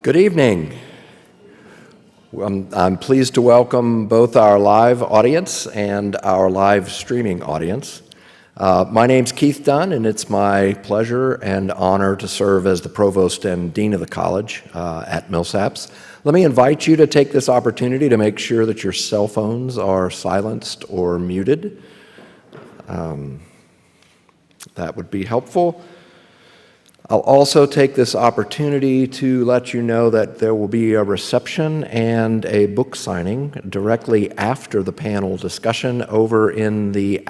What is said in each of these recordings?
Good evening. I'm pleased to welcome both our live audience and our live streaming audience. My name's Keith Dunn, and it's my pleasure and honor to serve as the Provost and Dean of the College at Millsaps. Let me invite you to take this opportunity to make sure that your cell phones are silenced or muted. That would be helpful. I'll also take this opportunity to let you know that there will be a reception and a book signing directly after the panel discussion over in the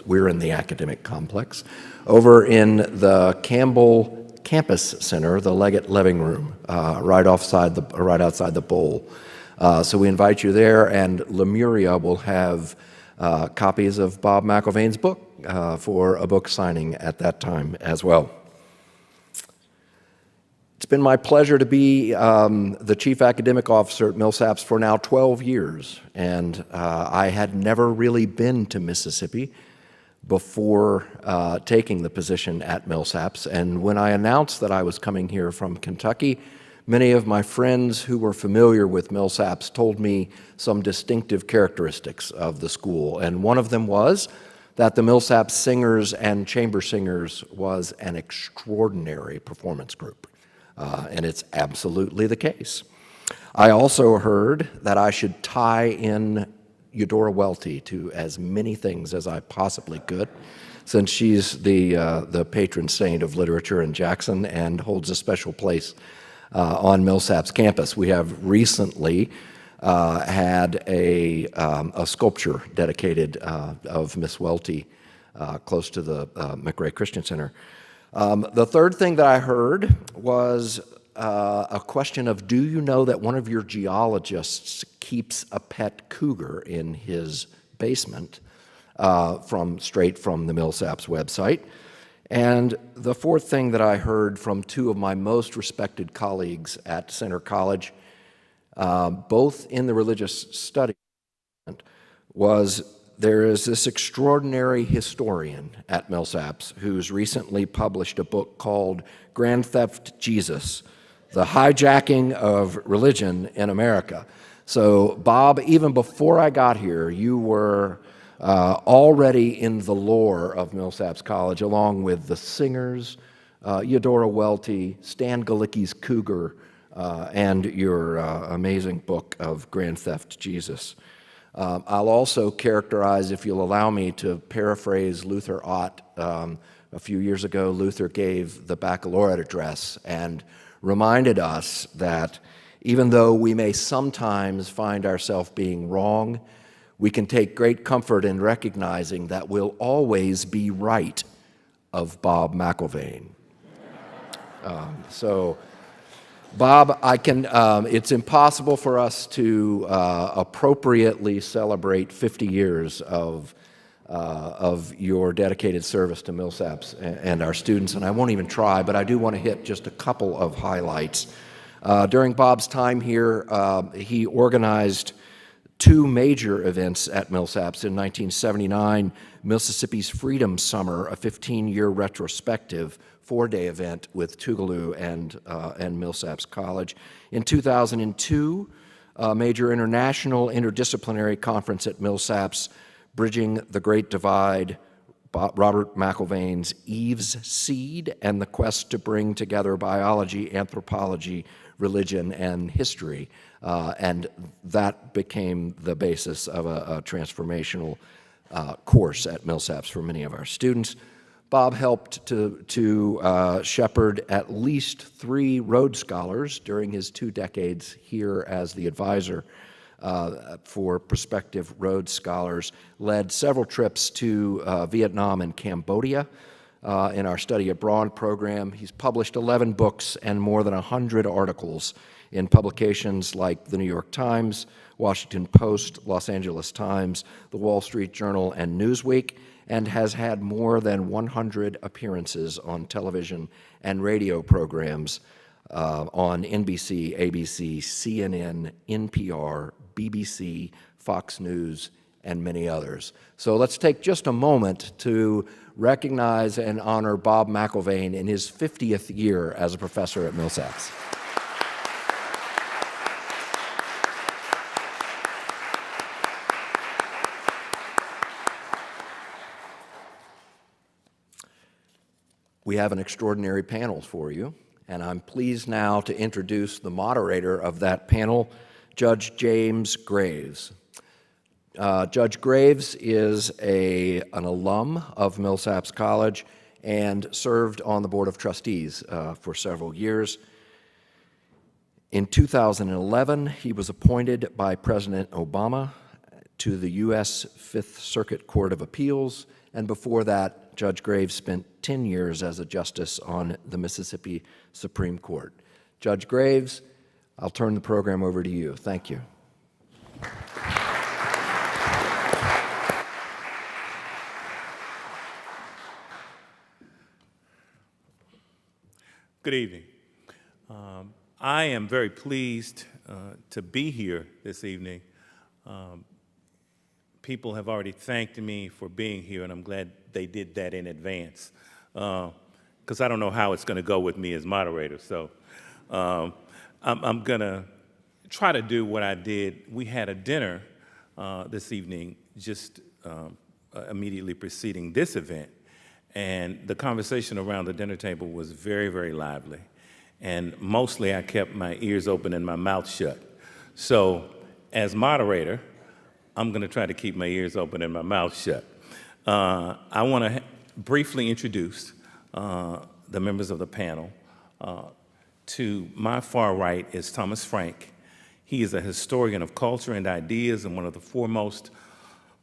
we're in the academic complex, over in the Campbell Campus Center, the Leggett Living Room, right outside the bowl. So we invite you there, and Lemuria will have copies of Bob McElvaine's book for a book signing at that time as well. It's been my pleasure to be the Chief Academic Officer at Millsaps for now 12 years, and I had never really been to Mississippi before taking the position at Millsaps. And when I announced that I was coming here from Kentucky, many of my friends who were familiar with Millsaps told me some distinctive characteristics of the school, and one of them was that the Millsaps Singers and Chamber Singers was an extraordinary performance group. And it's absolutely the case. I also heard that I should tie in Eudora Welty to as many things as I possibly could, since she's the patron saint of literature in Jackson and holds a special place on Millsaps campus. We have recently had a sculpture dedicated of Miss Welty close to the McRae Christian Center. The third thing that I heard was a question of, do you know that one of your geologists keeps a pet cougar in his basement, straight from the Millsaps website? And the fourth thing that I heard from two of my most respected colleagues at Center College, both in the religious study, was there is this extraordinary historian at Millsaps who's recently published a book called Grand Theft Jesus, The Hijacking of Religion in America. So, Bob, even before I got here, you were already in the lore of Millsaps College, along with the Singers, Eudora Welty, Stan Galicki's Cougar, and your amazing book of Grand Theft Jesus. I'll also characterize, if you'll allow me to paraphrase Luther Ott. A few years ago, Luther gave the baccalaureate address and reminded us that even though we may sometimes find ourselves being wrong, we can take great comfort in recognizing that we'll always be right of Bob McElvaine. Bob, it's impossible for us to appropriately celebrate 50 years of your dedicated service to Millsaps and our students, and I won't even try, but I do want to hit just a couple of highlights. During Bob's time here, he organized two major events at Millsaps. In 1979, Mississippi's Freedom Summer, a 15-year retrospective 4-day event with Tougaloo and Millsaps College. In 2002, a major international interdisciplinary conference at Millsaps, Bridging the Great Divide, Robert McElvaine's Eve's Seed, and the quest to bring together biology, anthropology, religion, and history. And that became the basis of a transformational course at Millsaps for many of our students. Bob helped to shepherd at least 3 Rhodes Scholars during his 2 decades here as the advisor for prospective Rhodes Scholars, led several trips to Vietnam and Cambodia in our study abroad program. He's published 11 books and more than 100 articles in publications like the New York Times, Washington Post, Los Angeles Times, the Wall Street Journal, and Newsweek, and has had more than 100 appearances on television and radio programs on NBC, ABC, CNN, NPR, BBC, Fox News, and many others. So let's take just a moment to recognize and honor Bob McElvaine in his 50th year as a professor at Millsaps. We have an extraordinary panel for you, and I'm pleased now to introduce the moderator of that panel, Judge James Graves. Judge Graves is an alum of Millsaps College and served on the Board of Trustees for several years. In 2011, he was appointed by President Obama to the U.S. Fifth Circuit Court of Appeals, and before that, Judge Graves spent 10 years as a justice on the Mississippi Supreme Court. Judge Graves, I'll turn the program over to you. Thank you. Good evening. I am very pleased to be here this evening. People have already thanked me for being here, and I'm glad they did that in advance, because I don't know how it's going to go with me as moderator. So I'm going to try to do what I did. We had a dinner this evening just immediately preceding this event, and the conversation around the dinner table was very, very lively. And mostly I kept my ears open and my mouth shut. So as moderator, I'm going to try to keep my ears open and my mouth shut. I want to briefly introduce the members of the panel. To my far right is Thomas Frank. He is a historian of culture and ideas and one of the foremost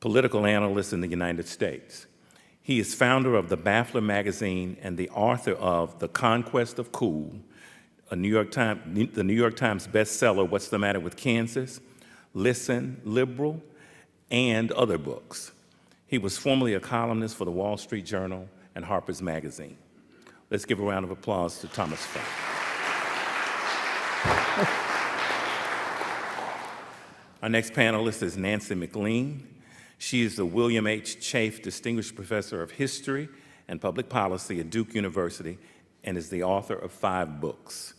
political analysts in the United States. He is founder of the Baffler magazine and the author of The Conquest of Cool, the New York Times bestseller, What's the Matter with Kansas, Listen, Liberal, and other books. He was formerly a columnist for the Wall Street Journal and Harper's Magazine. Let's give a round of applause to Thomas Frank. Our next panelist is Nancy MacLean. She is the William H. Chafe Distinguished Professor of History and Public Policy at Duke University and is the author of 5 books.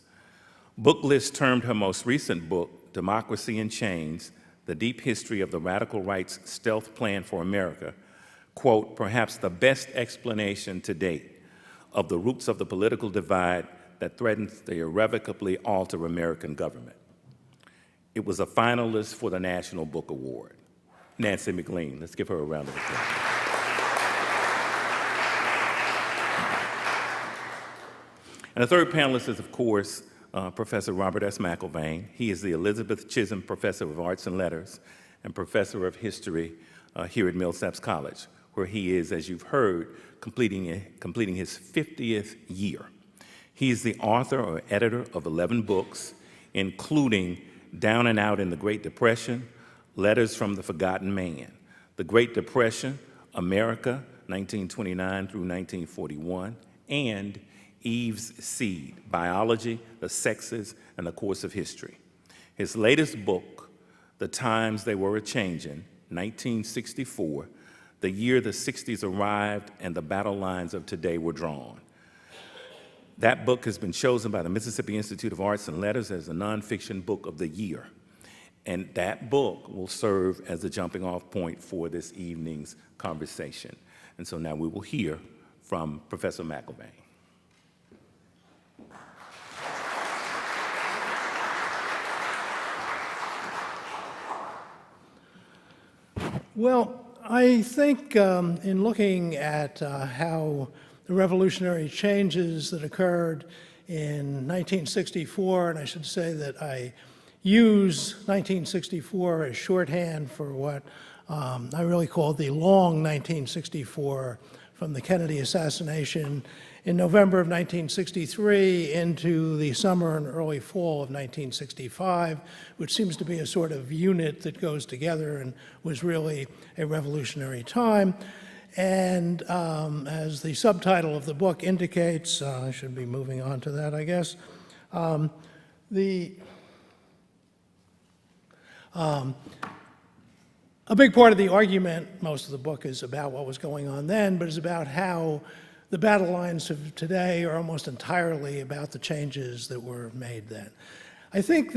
Booklist termed her most recent book, Democracy in Chains, The Deep History of the Radical Right's Stealth Plan for America, quote, perhaps the best explanation to date of the roots of the political divide that threatens to irrevocably alter American government. It was a finalist for the National Book Award. Nancy MacLean, let's give her a round of applause. And the third panelist is, of course, Professor Robert S. McElvaine. He is the Elizabeth Chisholm Professor of Arts and Letters and Professor of History here at Millsaps College, where he is, as you've heard, completing his 50th year. He is the author or editor of 11 books, including Down and Out in the Great Depression, Letters from the Forgotten Man, The Great Depression, America, 1929 through 1941, and Eve's Seed, Biology, the Sexes, and the Course of History. His latest book, The Times They Were A-Changin', 1964, the year the 60s arrived and the battle lines of today were drawn. That book has been chosen by the Mississippi Institute of Arts and Letters as a nonfiction book of the year. And that book will serve as the jumping off point for this evening's conversation. And so now we will hear from Professor McElvaine. Well, I think in looking at how the revolutionary changes that occurred in 1964, and I should say that I use 1964 as shorthand for what I really call the long 1964, from the Kennedy assassination in November of 1963 into the summer and early fall of 1965, which seems to be a sort of unit that goes together and was really a revolutionary time. And as the subtitle of the book indicates, I should be moving on to that, I guess, a big part of the argument, most of the book is about what was going on then, but is about how the battle lines of today are almost entirely about the changes that were made then. I think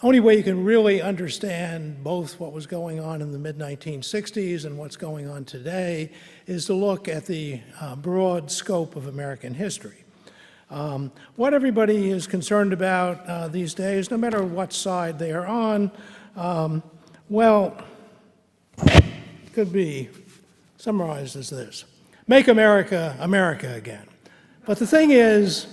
only way you can really understand both what was going on in the mid-1960s and what's going on today is to look at the broad scope of American history. What everybody is concerned about these days, no matter what side they are on, well, could be summarized as this: make America America again. But the thing is,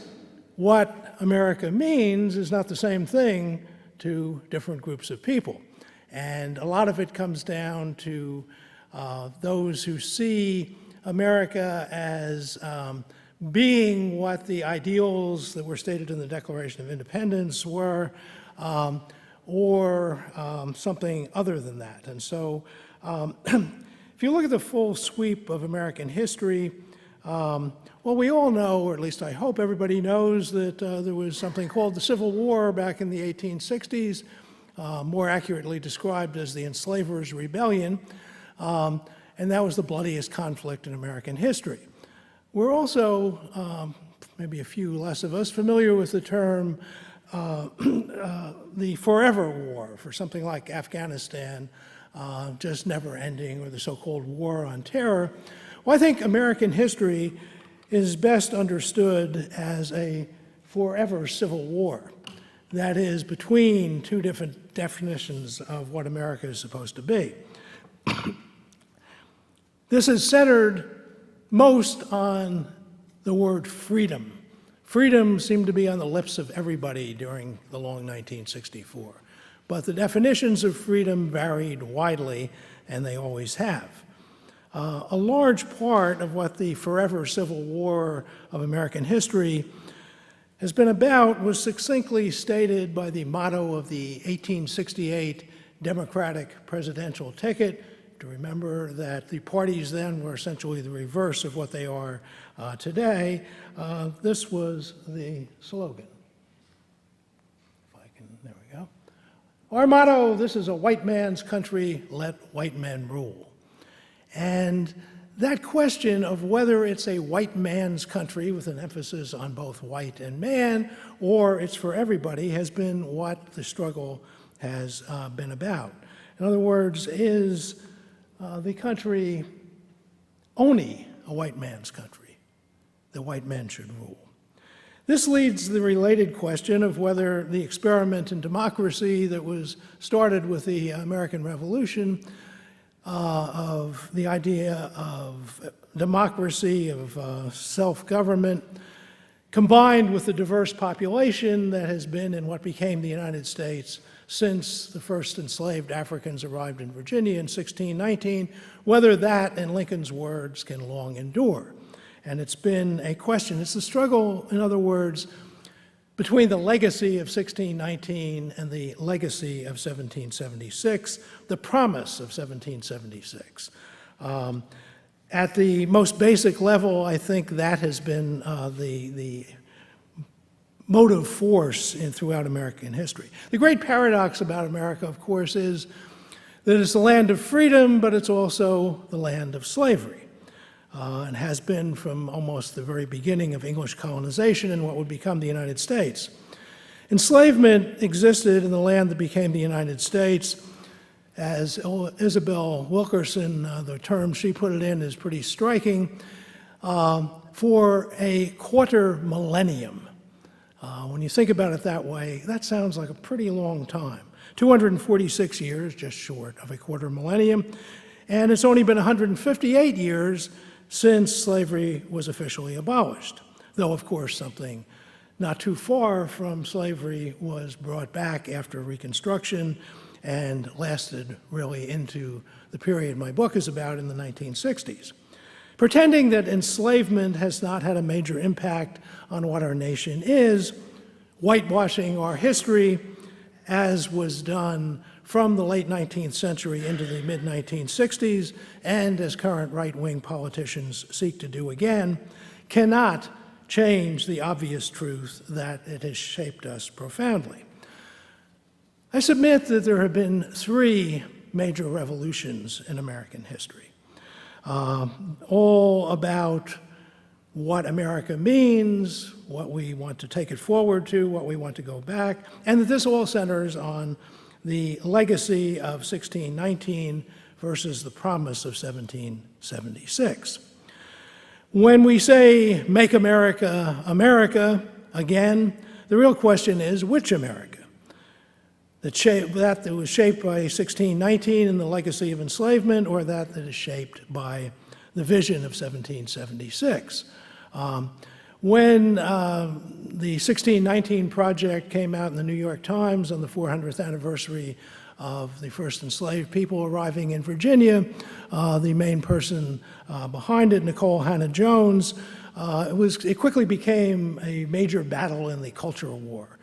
what America means is not the same thing to different groups of people. And a lot of it comes down to those who see America as being what the ideals that were stated in the Declaration of Independence were, or something other than that. And so if you look at the full sweep of American history, well, we all know, or at least I hope everybody knows, that there was something called the Civil War back in the 1860s, more accurately described as the Enslavers' Rebellion, and that was the bloodiest conflict in American history. We're also, maybe a few less of us, familiar with the term the forever war for something like Afghanistan, just never ending, or the so-called war on terror. Well, I think American history is best understood as a forever civil war. That is, between two different definitions of what America is supposed to be. This is centered most on the word freedom. Freedom seemed to be on the lips of everybody during the long 1964. But the definitions of freedom varied widely, and they always have. A large part of what the forever Civil War of American history has been about was succinctly stated by the motto of the 1868 Democratic presidential ticket. To remember that the parties then were essentially the reverse of what they are today. This was the slogan. If I can, there we go. Our motto: this is a white man's country, let white men rule. And that question of whether it's a white man's country, with an emphasis on both white and man, or it's for everybody, has been what the struggle has been about. In other words, is the country only a white man's country? The white men should rule. This leads to the related question of whether the experiment in democracy that was started with the American Revolution, of the idea of democracy, of self-government, combined with the diverse population that has been in what became the United States since the first enslaved Africans arrived in Virginia in 1619, whether that, in Lincoln's words, can long endure. And it's been a question. It's a struggle, in other words, between the legacy of 1619 and the legacy of 1776, the promise of 1776. At the most basic level, I think that has been the motive force throughout American history. The great paradox about America, of course, is that it's the land of freedom, but it's also the land of slavery. And has been from almost the very beginning of English colonization in what would become the United States. Enslavement existed in the land that became the United States. As Isabel Wilkerson, the term she put it in is pretty striking, for a quarter millennium. When you think about it that way, that sounds like a pretty long time. 246 years, just short of a quarter millennium, and it's only been 158 years since slavery was officially abolished, though, of course, something not too far from slavery was brought back after Reconstruction and lasted really into the period my book is about in the 1960s. Pretending that enslavement has not had a major impact on what our nation is, whitewashing our history, as was done from the late 19th century into the mid-1960s, and as current right-wing politicians seek to do again, cannot change the obvious truth that it has shaped us profoundly. I submit that there have been three major revolutions in American history, all about what America means, what we want to take it forward to, what we want to go back, and that this all centers on the legacy of 1619 versus the promise of 1776. When we say, make America, America, again, the real question is, which America? That was shaped by 1619 and the legacy of enslavement, or that is shaped by the vision of 1776. When the 1619 project came out in the New York Times on the 400th anniversary of the first enslaved people arriving in Virginia, the main person behind it, Nicole Hannah Jones, it quickly became a major battle in the cultural war.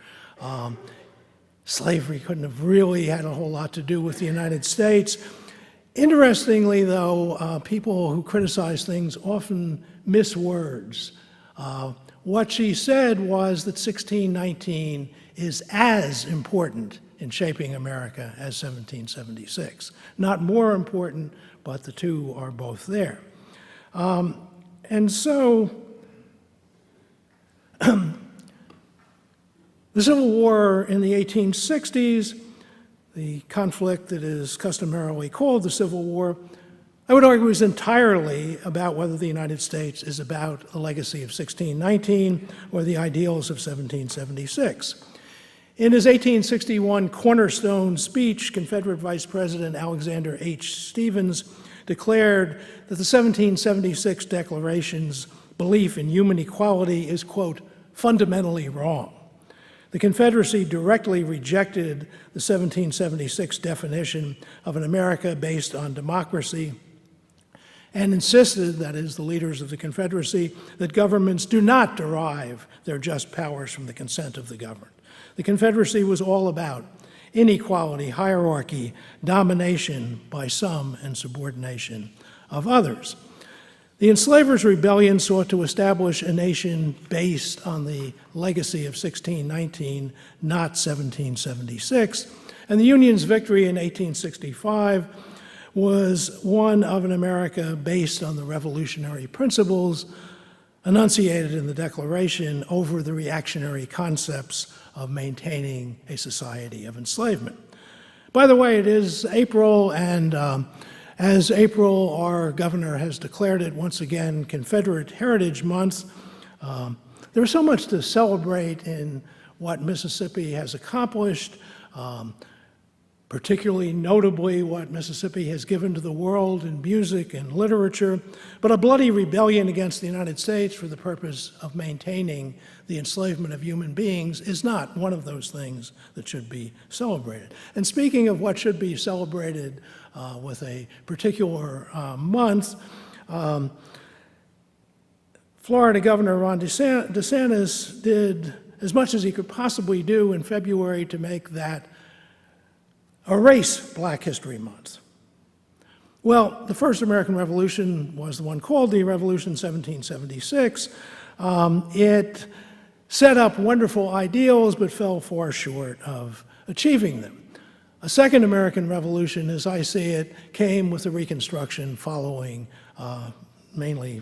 Slavery couldn't have really had a whole lot to do with the United States. Interestingly, though, people who criticize things often miss words. What she said was that 1619 is as important in shaping America as 1776. Not more important, but the two are both there. And so, the Civil War in the 1860s, the conflict that is customarily called the Civil War, I would argue is entirely about whether the United States is about the legacy of 1619 or the ideals of 1776. In his 1861 cornerstone speech, Confederate Vice President Alexander H. Stephens declared that the 1776 Declaration's belief in human equality is, quote, fundamentally wrong. The Confederacy directly rejected the 1776 definition of an America based on democracy and insisted, that is, the leaders of the Confederacy, that governments do not derive their just powers from the consent of the governed. The Confederacy was all about inequality, hierarchy, domination by some, and subordination of others. The enslavers' rebellion sought to establish a nation based on the legacy of 1619, not 1776, and the Union's victory in 1865 was one of an America based on the revolutionary principles enunciated in the Declaration over the reactionary concepts of maintaining a society of enslavement. By the way, it is April, and as April, our governor has declared it once again Confederate Heritage Month. There's so much to celebrate in what Mississippi has accomplished, particularly notably what Mississippi has given to the world in music and literature, but a bloody rebellion against the United States for the purpose of maintaining the enslavement of human beings is not one of those things that should be celebrated. And speaking of what should be celebrated with a particular month, Florida Governor Ron DeSantis did as much as he could possibly do in February to make that erase Black History Month. Well, the first American Revolution was the one called the Revolution 1776. It set up wonderful ideals but fell far short of achieving them. A second American Revolution, as I see it, came with the Reconstruction following mainly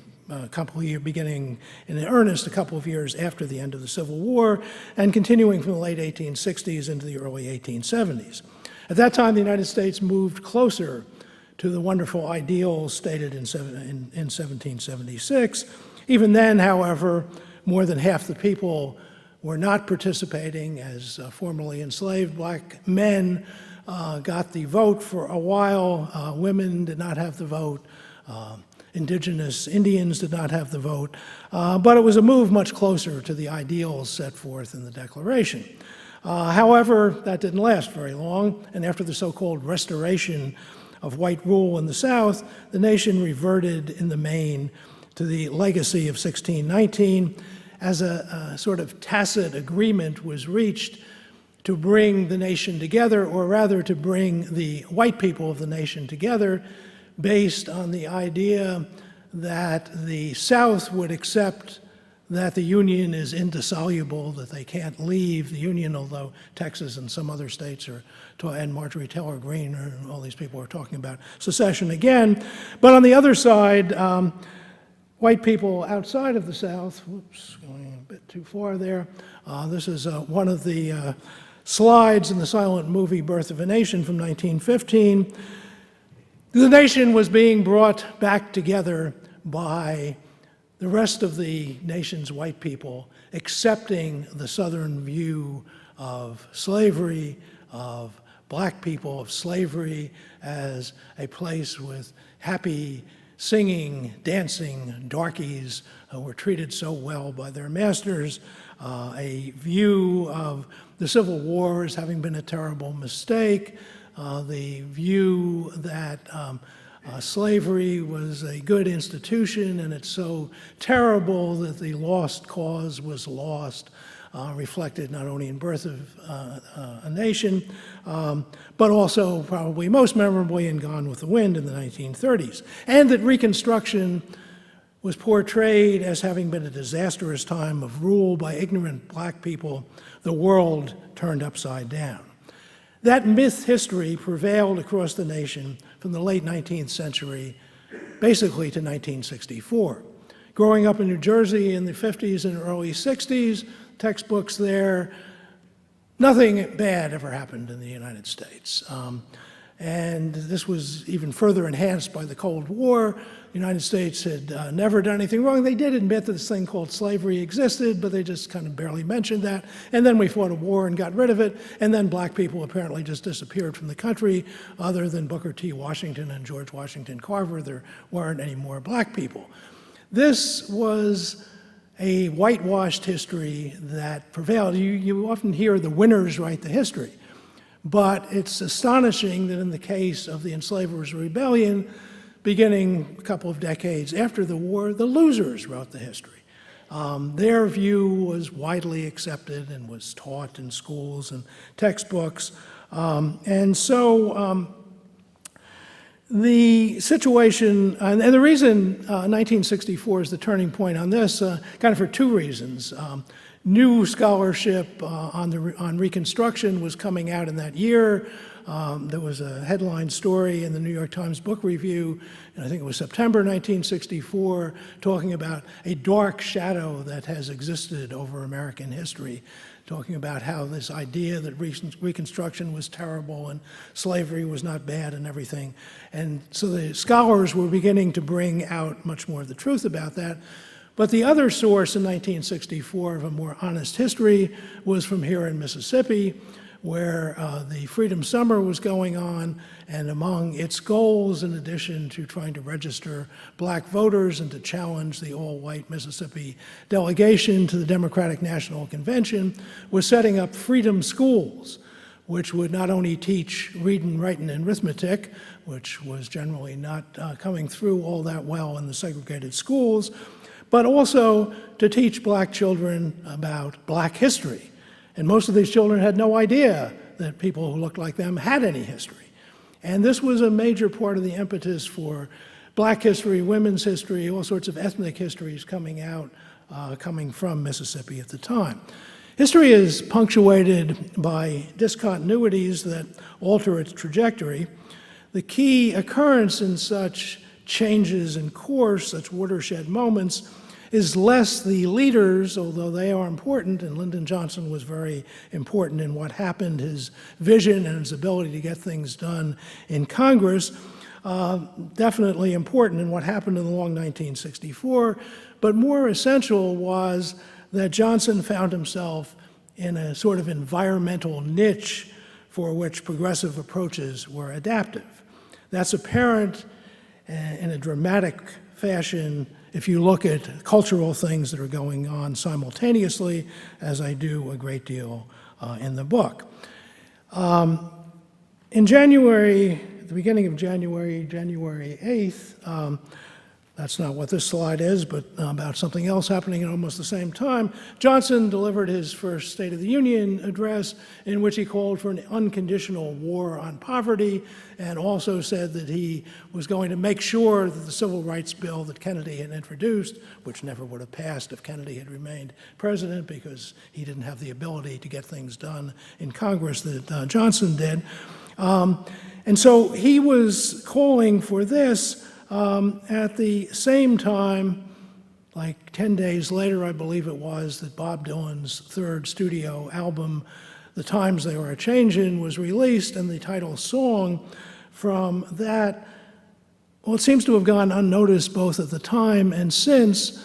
beginning in earnest a couple of years after the end of the Civil War and continuing from the late 1860s into the early 1870s. At that time, the United States moved closer to the wonderful ideals stated in 1776. Even then, however, more than half the people were not participating as formerly enslaved Black men got the vote for a while. Women did not have the vote. Indigenous Indians did not have the vote. But it was a move much closer to the ideals set forth in the Declaration. However, that didn't last very long, and after the so-called restoration of white rule in the South, the nation reverted in the main to the legacy of 1619 as a sort of tacit agreement was reached to bring the nation together, or rather to bring the white people of the nation together based on the idea that the South would accept that the Union is indissoluble, that they can't leave the Union, although Texas and some other states and Marjorie Taylor Greene, all these people are talking about secession again. But on the other side, white people outside of the South. Whoops, going a bit too far there. This is one of the slides in the silent movie Birth of a Nation from 1915. The nation was being brought back together by the rest of the nation's white people accepting the Southern view of slavery, of black people, of slavery as a place with happy, singing, dancing darkies who were treated so well by their masters, a view of the Civil War as having been a terrible mistake, the view that slavery was a good institution and it's so terrible that the lost cause was lost, reflected not only in Birth of a Nation, but also probably most memorably in Gone with the Wind in the 1930s. And that Reconstruction was portrayed as having been a disastrous time of rule by ignorant black people, the world turned upside down. That myth history prevailed across the nation from the late 19th century, basically to 1964. Growing up in New Jersey in the 50s and early 60s, textbooks there, nothing bad ever happened in the United States. And this was even further enhanced by the Cold War. The United States had never done anything wrong. They did admit that this thing called slavery existed, but they just kind of barely mentioned that. And then we fought a war and got rid of it. And then black people apparently just disappeared from the country. Other than Booker T. Washington and George Washington Carver, there weren't any more black people. This was a whitewashed history that prevailed. You often hear the winners write the history. But it's astonishing that in the case of the Enslavers' Rebellion, beginning a couple of decades after the war, the losers wrote the history. Their view was widely accepted and was taught in schools and textbooks. And so the situation, and the reason 1964 is the turning point on this, kind of for two reasons. New scholarship on Reconstruction was coming out in that year. There was a headline story in the New York Times Book Review, and I think it was September 1964, talking about a dark shadow that has existed over American history, talking about how this idea that Reconstruction was terrible and slavery was not bad and everything. And so the scholars were beginning to bring out much more of the truth about that. But the other source in 1964 of a more honest history was from here in Mississippi, where the Freedom Summer was going on, and among its goals, in addition to trying to register black voters and to challenge the all-white Mississippi delegation to the Democratic National Convention, was setting up freedom schools, which would not only teach reading, writing, and arithmetic, which was generally not coming through all that well in the segregated schools, but also to teach black children about black history. And most of these children had no idea that people who looked like them had any history. And this was a major part of the impetus for black history, women's history, all sorts of ethnic histories coming out, coming from Mississippi at the time. History is punctuated by discontinuities that alter its trajectory. The key occurrence in such changes in course, such watershed moments, is less the leaders, although they are important, and Lyndon Johnson was very important in what happened, his vision and his ability to get things done in Congress, definitely important in what happened in the long 1964, but more essential was that Johnson found himself in a sort of environmental niche for which progressive approaches were adaptive. That's apparent in a dramatic fashion if you look at cultural things that are going on simultaneously, as I do a great deal in the book. In January, at the beginning of January 8th, that's not what this slide is, but about something else happening at almost the same time, Johnson delivered his first State of the Union address in which he called for an unconditional war on poverty and also said that he was going to make sure that the Civil Rights Bill that Kennedy had introduced, which never would have passed if Kennedy had remained president because he didn't have the ability to get things done in Congress that Johnson did. And so he was calling for this. At the same time, like 10 days later, I believe it was, that Bob Dylan's third studio album, The Times They Are A-Changin', was released, and the title song from that, well, it seems to have gone unnoticed both at the time and since,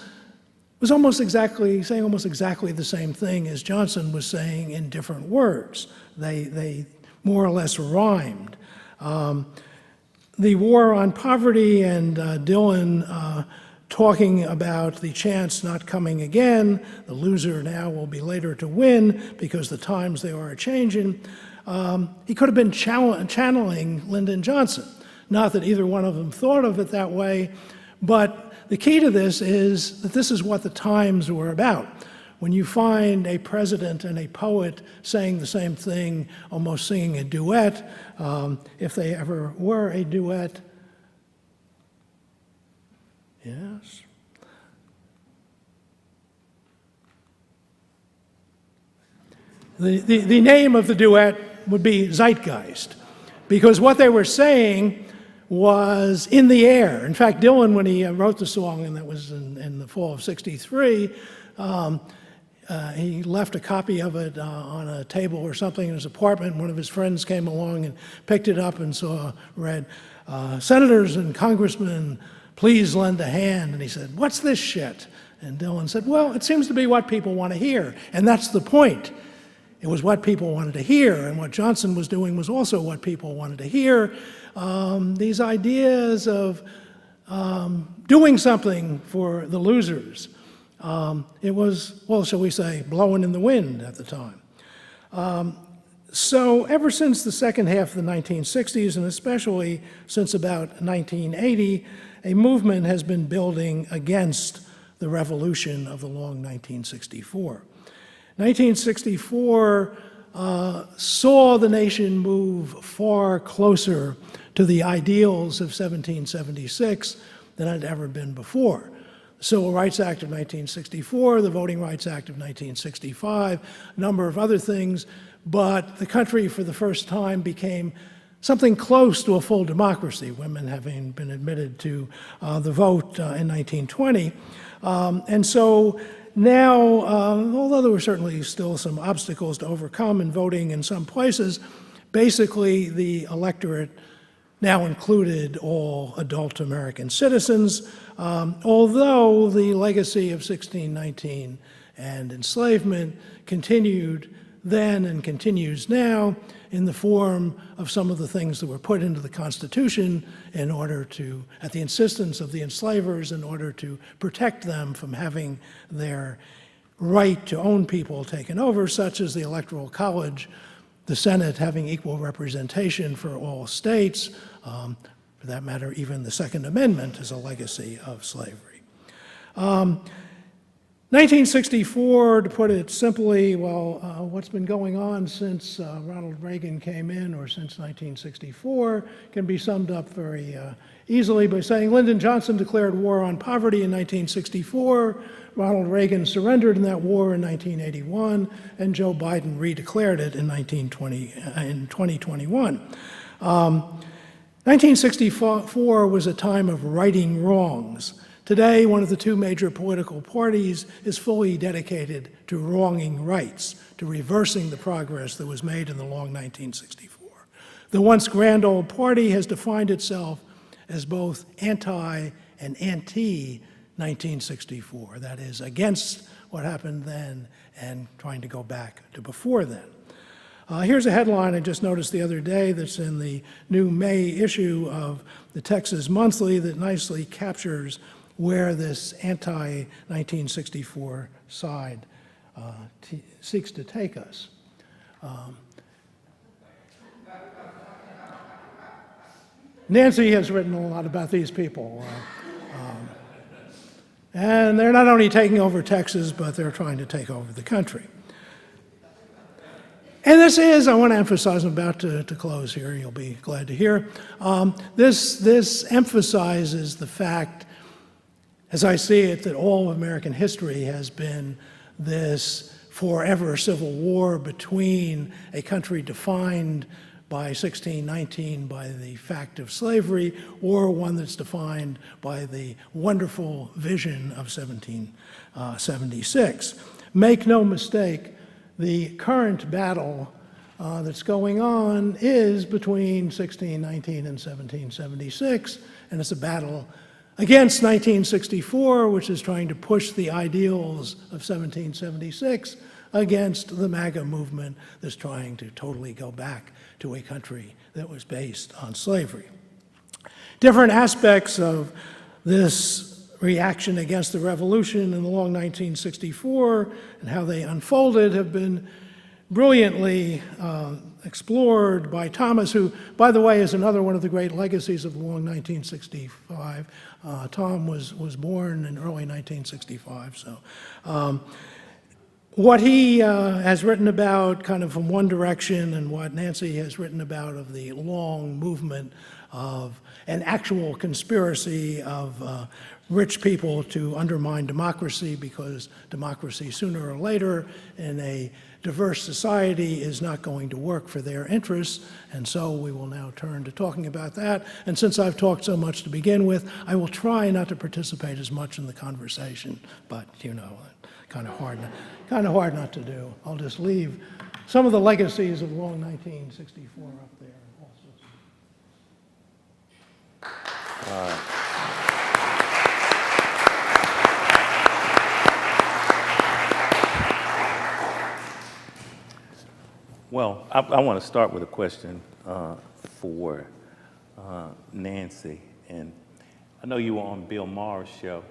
was almost exactly, saying almost exactly the same thing as Johnson was saying in different words. They more or less rhymed. The war on poverty and Dylan talking about the chance not coming again, the loser now will be later to win because the times they are a-changin'. He could have been channeling Lyndon Johnson. Not that either one of them thought of it that way, but the key to this is that this is what the times were about. When you find a president and a poet saying the same thing, almost singing a duet, if they ever were a duet, yes. The name of the duet would be Zeitgeist, because what they were saying was in the air. In fact, Dylan, when he wrote the song, and that was in the fall of '63, he left a copy of it on a table or something in his apartment. One of his friends came along and picked it up and read, "Senators and congressmen, please lend a hand." And he said, "What's this shit?" And Dylan said, "Well, it seems to be what people want to hear." And that's the point. It was what people wanted to hear, and what Johnson was doing was also what people wanted to hear. These ideas of doing something for the losers. It was, well, shall we say, blowing in the wind at the time. So ever since the second half of the 1960s, and especially since about 1980, a movement has been building against the revolution of the long 1964. 1964 saw the nation move far closer to the ideals of 1776 than it had ever been before. The Civil Rights Act of 1964, the Voting Rights Act of 1965, a number of other things, but the country for the first time became something close to a full democracy, women having been admitted to the vote in 1920. And so now, although there were certainly still some obstacles to overcome in voting in some places, basically the electorate now included all adult American citizens, although the legacy of 1619 and enslavement continued then and continues now in the form of some of the things that were put into the Constitution in order to, at the insistence of the enslavers, in order to protect them from having their right to own people taken over, such as the Electoral College, the Senate having equal representation for all states. For that matter, even the Second Amendment is a legacy of slavery. 1964, to put it simply, well, what's been going on since Ronald Reagan came in, or since 1964, can be summed up very easily by saying Lyndon Johnson declared war on poverty in 1964, Ronald Reagan surrendered in that war in 1981, and Joe Biden redeclared it in 2021. 1964 was a time of righting wrongs. Today, one of the two major political parties is fully dedicated to wronging rights, to reversing the progress that was made in the long 1964. The once grand old party has defined itself as both anti and anti-1964, that is, against what happened then and trying to go back to before then. Here's a headline I just noticed the other day that's in the new May issue of the Texas Monthly that nicely captures where this anti-1964 side seeks to take us. Nancy has written a lot about these people. And they're not only taking over Texas, but they're trying to take over the country. And this is, I want to emphasize, I'm about to close here, you'll be glad to hear. This emphasizes the fact, as I see it, that all of American history has been this forever civil war between a country defined by 1619 by the fact of slavery, or one that's defined by the wonderful vision of 1776. Make no mistake, the current battle that's going on is between 1619 and 1776, and it's a battle against 1964, which is trying to push the ideals of 1776 against the MAGA movement that's trying to totally go back to a country that was based on slavery. Different aspects of this reaction against the revolution in the long 1964 and how they unfolded have been brilliantly explored by Thomas, who, by the way, is another one of the great legacies of the long 1965. Tom was born in early 1965, so what he has written about kind of from one direction and what Nancy has written about of the long movement of an actual conspiracy of rich people to undermine democracy, because democracy sooner or later in a diverse society is not going to work for their interests, and so we will now turn to talking about that. And since I've talked so much to begin with, I will try not to participate as much in the conversation, but you know, kind of hard not to do. I'll just leave some of the legacies of long 1964 up there. Well, I want to start with a question for Nancy. And I know you were on Bill Maher's show.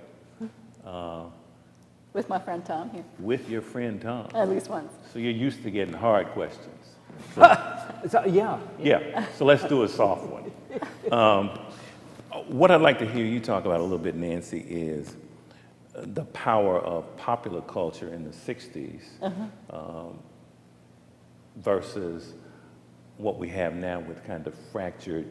With my friend Tom here, With your friend Tom. at least once. So you're used to getting hard questions. Yeah. Yeah, so let's do a soft one. What I'd like to hear you talk about a little bit, Nancy, is the power of popular culture in the 60s versus what we have now with kind of fractured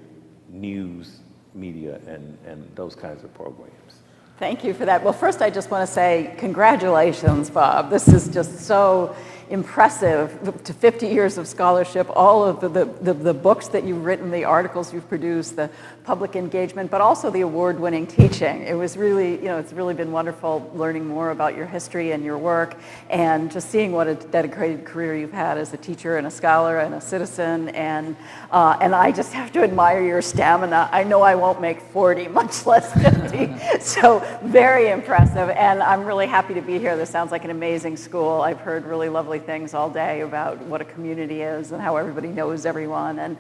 news media and those kinds of programs. Thank you for that. Well, first I just want to say congratulations, Bob. This is just so impressive. To 50 years of scholarship, all of the books that you've written, the articles you've produced, the public engagement, but also the award-winning teaching. It was really, it's really been wonderful learning more about your history and your work, and just seeing what a dedicated career you've had as a teacher and a scholar and a citizen. And I just have to admire your stamina. I know I won't make 40, much less 50. So very impressive, and I'm really happy to be here. This sounds like an amazing school. I've heard really lovely things all day about what a community is and how everybody knows everyone, and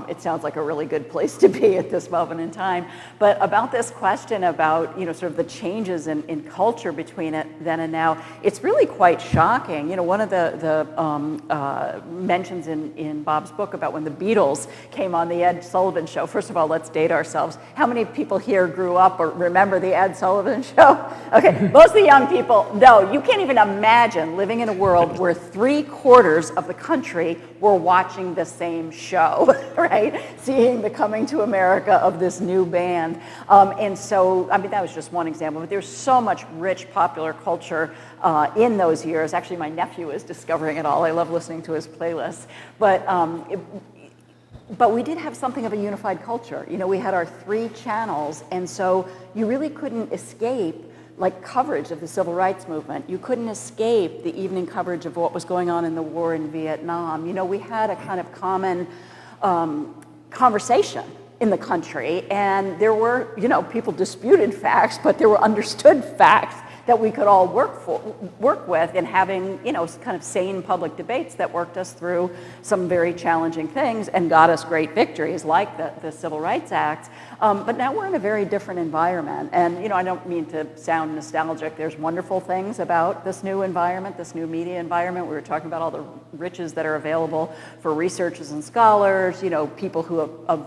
it sounds like a really good place to be at this moment in time. But about this question about, sort of the changes in culture between it then and now, it's really quite shocking. One of the mentions in Bob's book about when the Beatles came on the Ed Sullivan Show. First of all, let's date ourselves. How many people here grew up or remember the Ed Sullivan Show? Okay, most of the young people, no, you can't even imagine living in a world where 3/4 of the country were watching the same show, right? Seeing the coming to America of this new band. And so, that was just one example, but there's so much rich popular culture in those years. Actually, my nephew is discovering it all. I love listening to his playlists. But we did have something of a unified culture. We had our 3 channels, and so you really couldn't escape coverage of the civil rights movement. You couldn't escape the evening coverage of what was going on in the war in Vietnam. We had a kind of common conversation in the country, and there were, people disputed facts, but there were understood facts that we could all work with in having, kind of sane public debates that worked us through some very challenging things and got us great victories like the Civil Rights Act. But now we're in a very different environment. And, I don't mean to sound nostalgic. There's wonderful things about this new environment, this new media environment. We were talking about all the riches that are available for researchers and scholars, people who have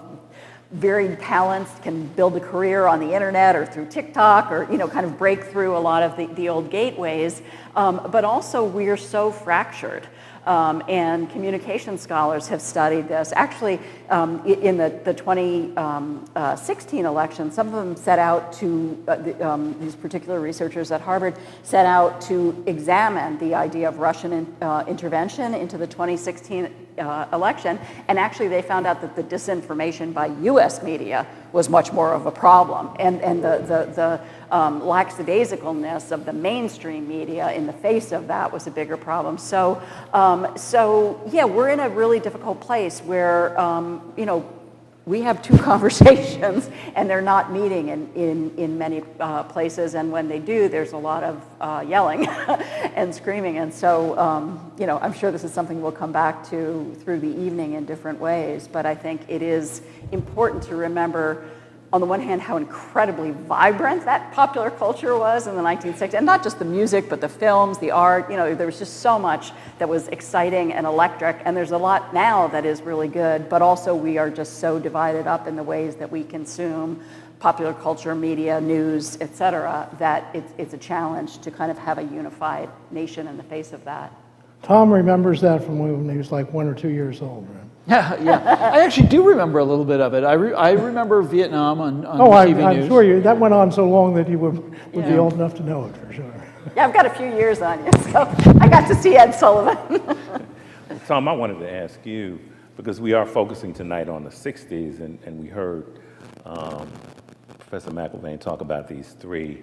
varied talents can build a career on the internet or through TikTok, or kind of break through a lot of the old gateways. But also we're so fractured. And communication scholars have studied this. Actually, in the 2016 election, some of them set out to, these particular researchers at Harvard, set out to examine the idea of Russian intervention into the 2016 election, and actually they found out that the disinformation by US media was much more of a problem, and the lackadaisicalness of the mainstream media in the face of that was a bigger problem. So yeah, we're in a really difficult place where, you know, we have two conversations and they're not meeting in many places, and when they do, there's a lot of yelling and screaming. And so, you know, I'm sure this is something we'll come back to through the evening in different ways, but I think it is important to remember, on the one hand, how incredibly vibrant that popular culture was in the 1960s, and not just the music, but the films, the art. You know, there was just so much that was exciting and electric, and there's a lot now that is really good, but also we are just so divided up in the ways that we consume popular culture, media, news, et cetera, that it's a challenge to kind of have a unified nation in the face of that. Tom remembers that from when he was like 1 or 2 years old, right? Yeah. I actually do remember a little bit of it. I remember Vietnam on TV I'm news. sure that went on so long that you would be old enough to know it for sure. Yeah, I've got a few years on you, so I got to see Ed Sullivan. Tom, I wanted to ask you, because we are focusing tonight on the 60s, and we heard Professor McElvaine talk about these three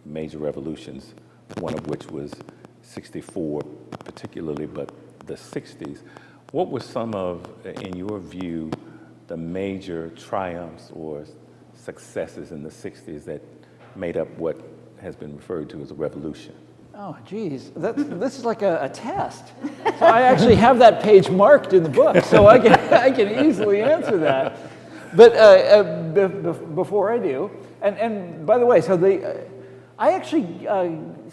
major revolutions, one of which was 64 particularly, but the 60s. What were some of, in your view, the major triumphs or successes in the 60s that made up what has been referred to as a revolution? Oh, geez, this is like a test. So I actually have that page marked in the book, so I can easily answer that. But before I do, and by the way, so I actually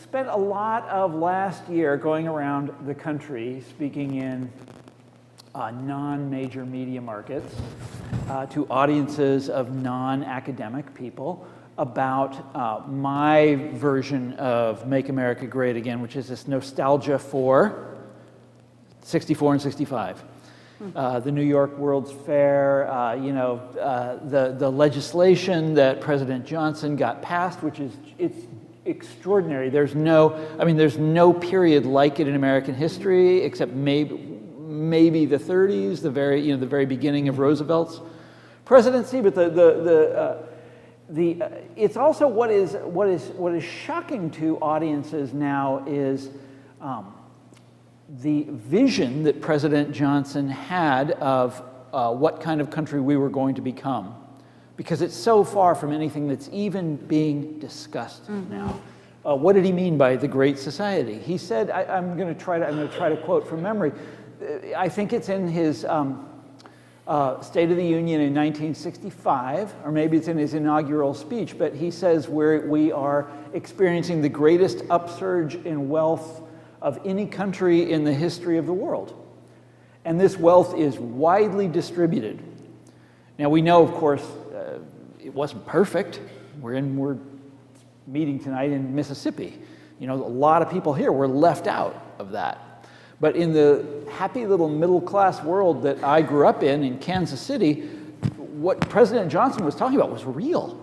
spent a lot of last year going around the country speaking in non-major media markets to audiences of non-academic people about my version of Make America Great Again, which is this nostalgia for 64 and 65. The New York World's Fair, you know, the legislation that President Johnson got passed, which is, it's extraordinary. There's no period like it in American history, except maybe the 30s, the very beginning of Roosevelt's presidency. But it's also what is shocking to audiences now is the vision that President Johnson had of what kind of country we were going to become, because it's so far from anything that's even being discussed now. What did he mean by the Great Society? He said, I'm going to try to quote from memory. I think it's in his State of the Union in 1965, or maybe it's in his inaugural speech, but he says we are experiencing the greatest upsurge in wealth of any country in the history of the world. And this wealth is widely distributed. Now we know, of course, it wasn't perfect. We're meeting tonight in Mississippi. You know, a lot of people here were left out of that. But in the happy little middle-class world that I grew up in Kansas City, what President Johnson was talking about was real.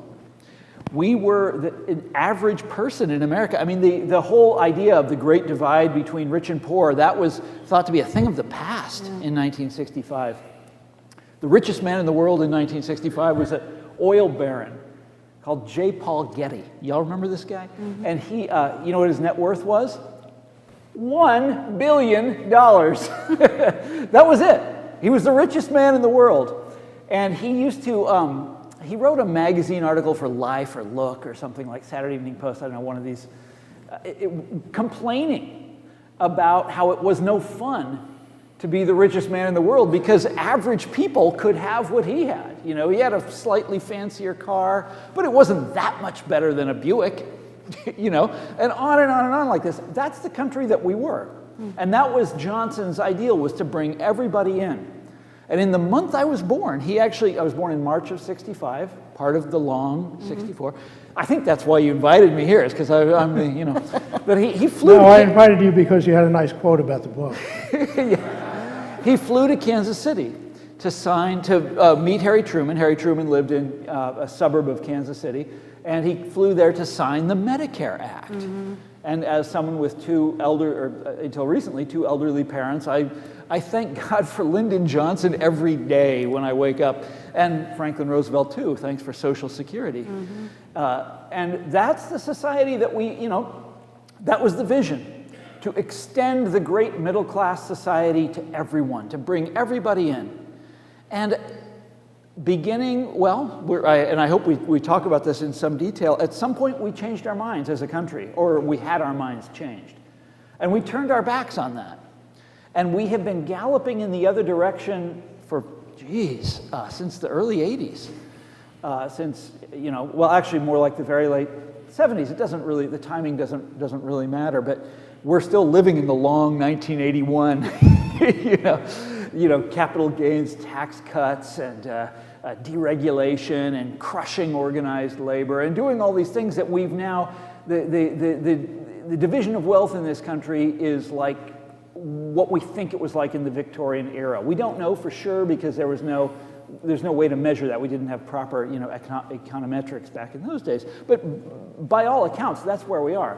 We were an average person in America. I mean, the whole idea of the great divide between rich and poor, that was thought to be a thing of the past in 1965. The richest man in the world in 1965 was an oil baron called J. Paul Getty. Y'all remember this guy? And he, you know what his net worth was? $1 billion. That was it. He was the richest man in the world. And he used to, he wrote a magazine article for Life or Look or something like Saturday Evening Post, I don't know, one of these, complaining about how it was no fun to be the richest man in the world because average people could have what he had. You know, he had a slightly fancier car, but it wasn't that much better than a Buick. You know, and on and on and on like this. That's the country that we were. And that was Johnson's ideal, was to bring everybody in. And in the month I was born, I was born in March of 65, part of the long 64. I think that's why you invited me here, is because I'm the, you know, but he flew. No, I invited you because you had a nice quote about the book. He flew to Kansas City to meet Harry Truman. Harry Truman lived in a suburb of Kansas City, and he flew there to sign the Medicare Act. And as someone with until recently, two elderly parents, I thank God for Lyndon Johnson every day when I wake up, and Franklin Roosevelt too. Thanks for Social Security. And that's the society that that was the vision, to extend the great middle class society to everyone, to bring everybody in. And beginning, and I hope we talk about this in some detail, at some point we changed our minds as a country, or we had our minds changed. And we turned our backs on that. And we have been galloping in the other direction for, since the early 80s. Since, actually more like the very late 70s. It doesn't really, the timing doesn't really matter, but we're still living in the long 1981, capital gains tax cuts and deregulation and crushing organized labor and doing all these things that we've now, the division of wealth in this country is like what we think it was like in the Victorian era. We don't know for sure because there's no way to measure that. We didn't have proper, econometrics back in those days. But by all accounts, that's where we are.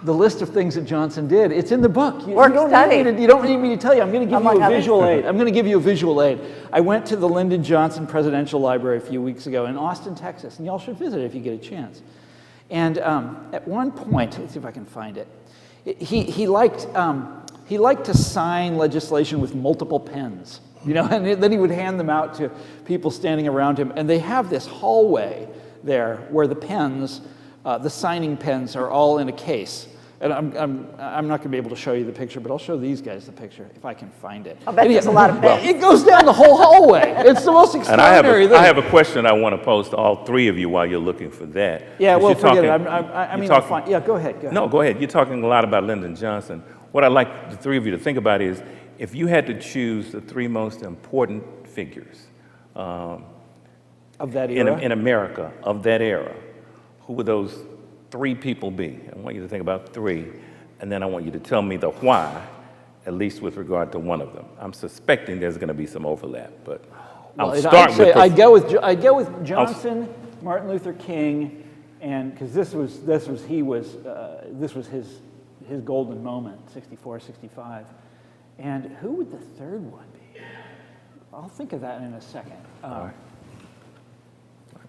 The list of things that Johnson did, it's in the book. You don't need me to tell you. I'm going to give you a visual aid. I'm going to give you a visual aid. I went to the Lyndon Johnson Presidential Library a few weeks ago in Austin, Texas, and y'all should visit it if you get a chance. And at one point, let's see if I can find it. He liked to sign legislation with multiple pens, and then he would hand them out to people standing around him. And they have this hallway there where the pens, the signing pens, are all in a case. And I'm not going to be able to show you the picture, but I'll show these guys the picture if I can find it. I'll bet there's a lot of pens. It goes down the whole hallway. It's the most extraordinary thing. I have a question I want to pose to all three of you while you're looking for that. Yeah, well, forget it. I'll find. Yeah, go ahead. No, go ahead. You're talking a lot about Lyndon Johnson. What I'd like the three of you to think about is, if you had to choose the three most important figures of that era? in America of that era, who would those three people be? I want you to think about three, and then I want you to tell me the why, at least with regard to one of them. I'm suspecting there's going to be some overlap, but I'll start with. I'd go with Johnson, Martin Luther King, and because this was his golden moment, 64, 65. And who would the third one be? I'll think of that in a second. All right.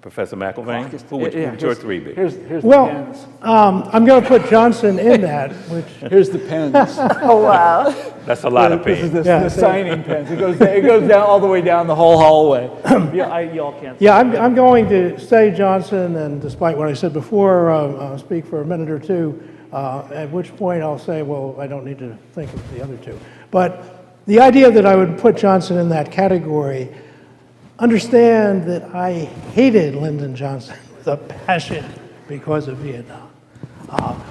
Professor McElvaine, who would your three be? Here's the pens. I'm going to put Johnson in that, which... Here's the pens. Oh, wow. That's a lot of pens. This is the signing pens. It goes down all the way down the whole hallway. Y'all can't see I'm going to say Johnson, and despite what I said before, I'll speak for a minute or two, at which point I'll say, well, I don't need to think of the other two. But the idea that I would put Johnson in that category, understand that I hated Lyndon Johnson with a passion because of Vietnam.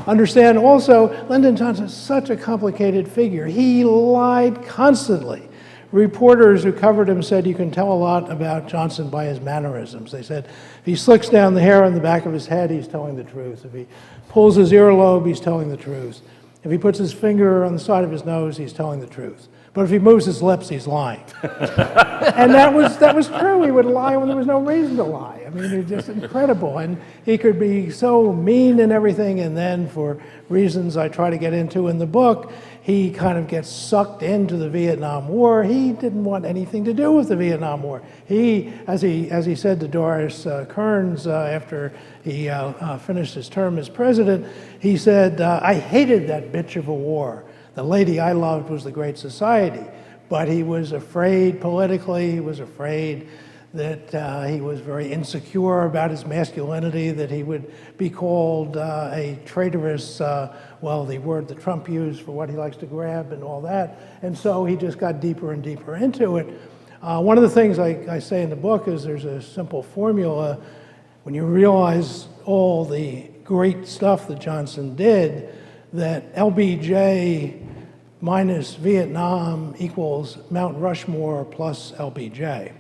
Understand also, Lyndon Johnson is such a complicated figure. He lied constantly. Reporters who covered him said you can tell a lot about Johnson by his mannerisms. They said if he slicks down the hair on the back of his head, he's telling the truth. If he pulls his earlobe, he's telling the truth. If he puts his finger on the side of his nose, he's telling the truth. But if he moves his lips, he's lying. And that was true. He would lie when there was no reason to lie. I mean, it's just incredible. And he could be so mean and everything, and then for reasons I try to get into in the book, he kind of gets sucked into the Vietnam War. He didn't want anything to do with the Vietnam War. He, as he said to Doris Kearns after he finished his term as president, he said, I hated that bitch of a war. The lady I loved was the Great Society. But he was afraid politically, he was afraid that he was very insecure about his masculinity, that he would be called a traitorous, the word that Trump used for what he likes to grab and all that. And so he just got deeper and deeper into it. One of the things I say in the book is there's a simple formula. When you realize all the great stuff that Johnson did, that LBJ minus Vietnam equals Mount Rushmore plus LBJ.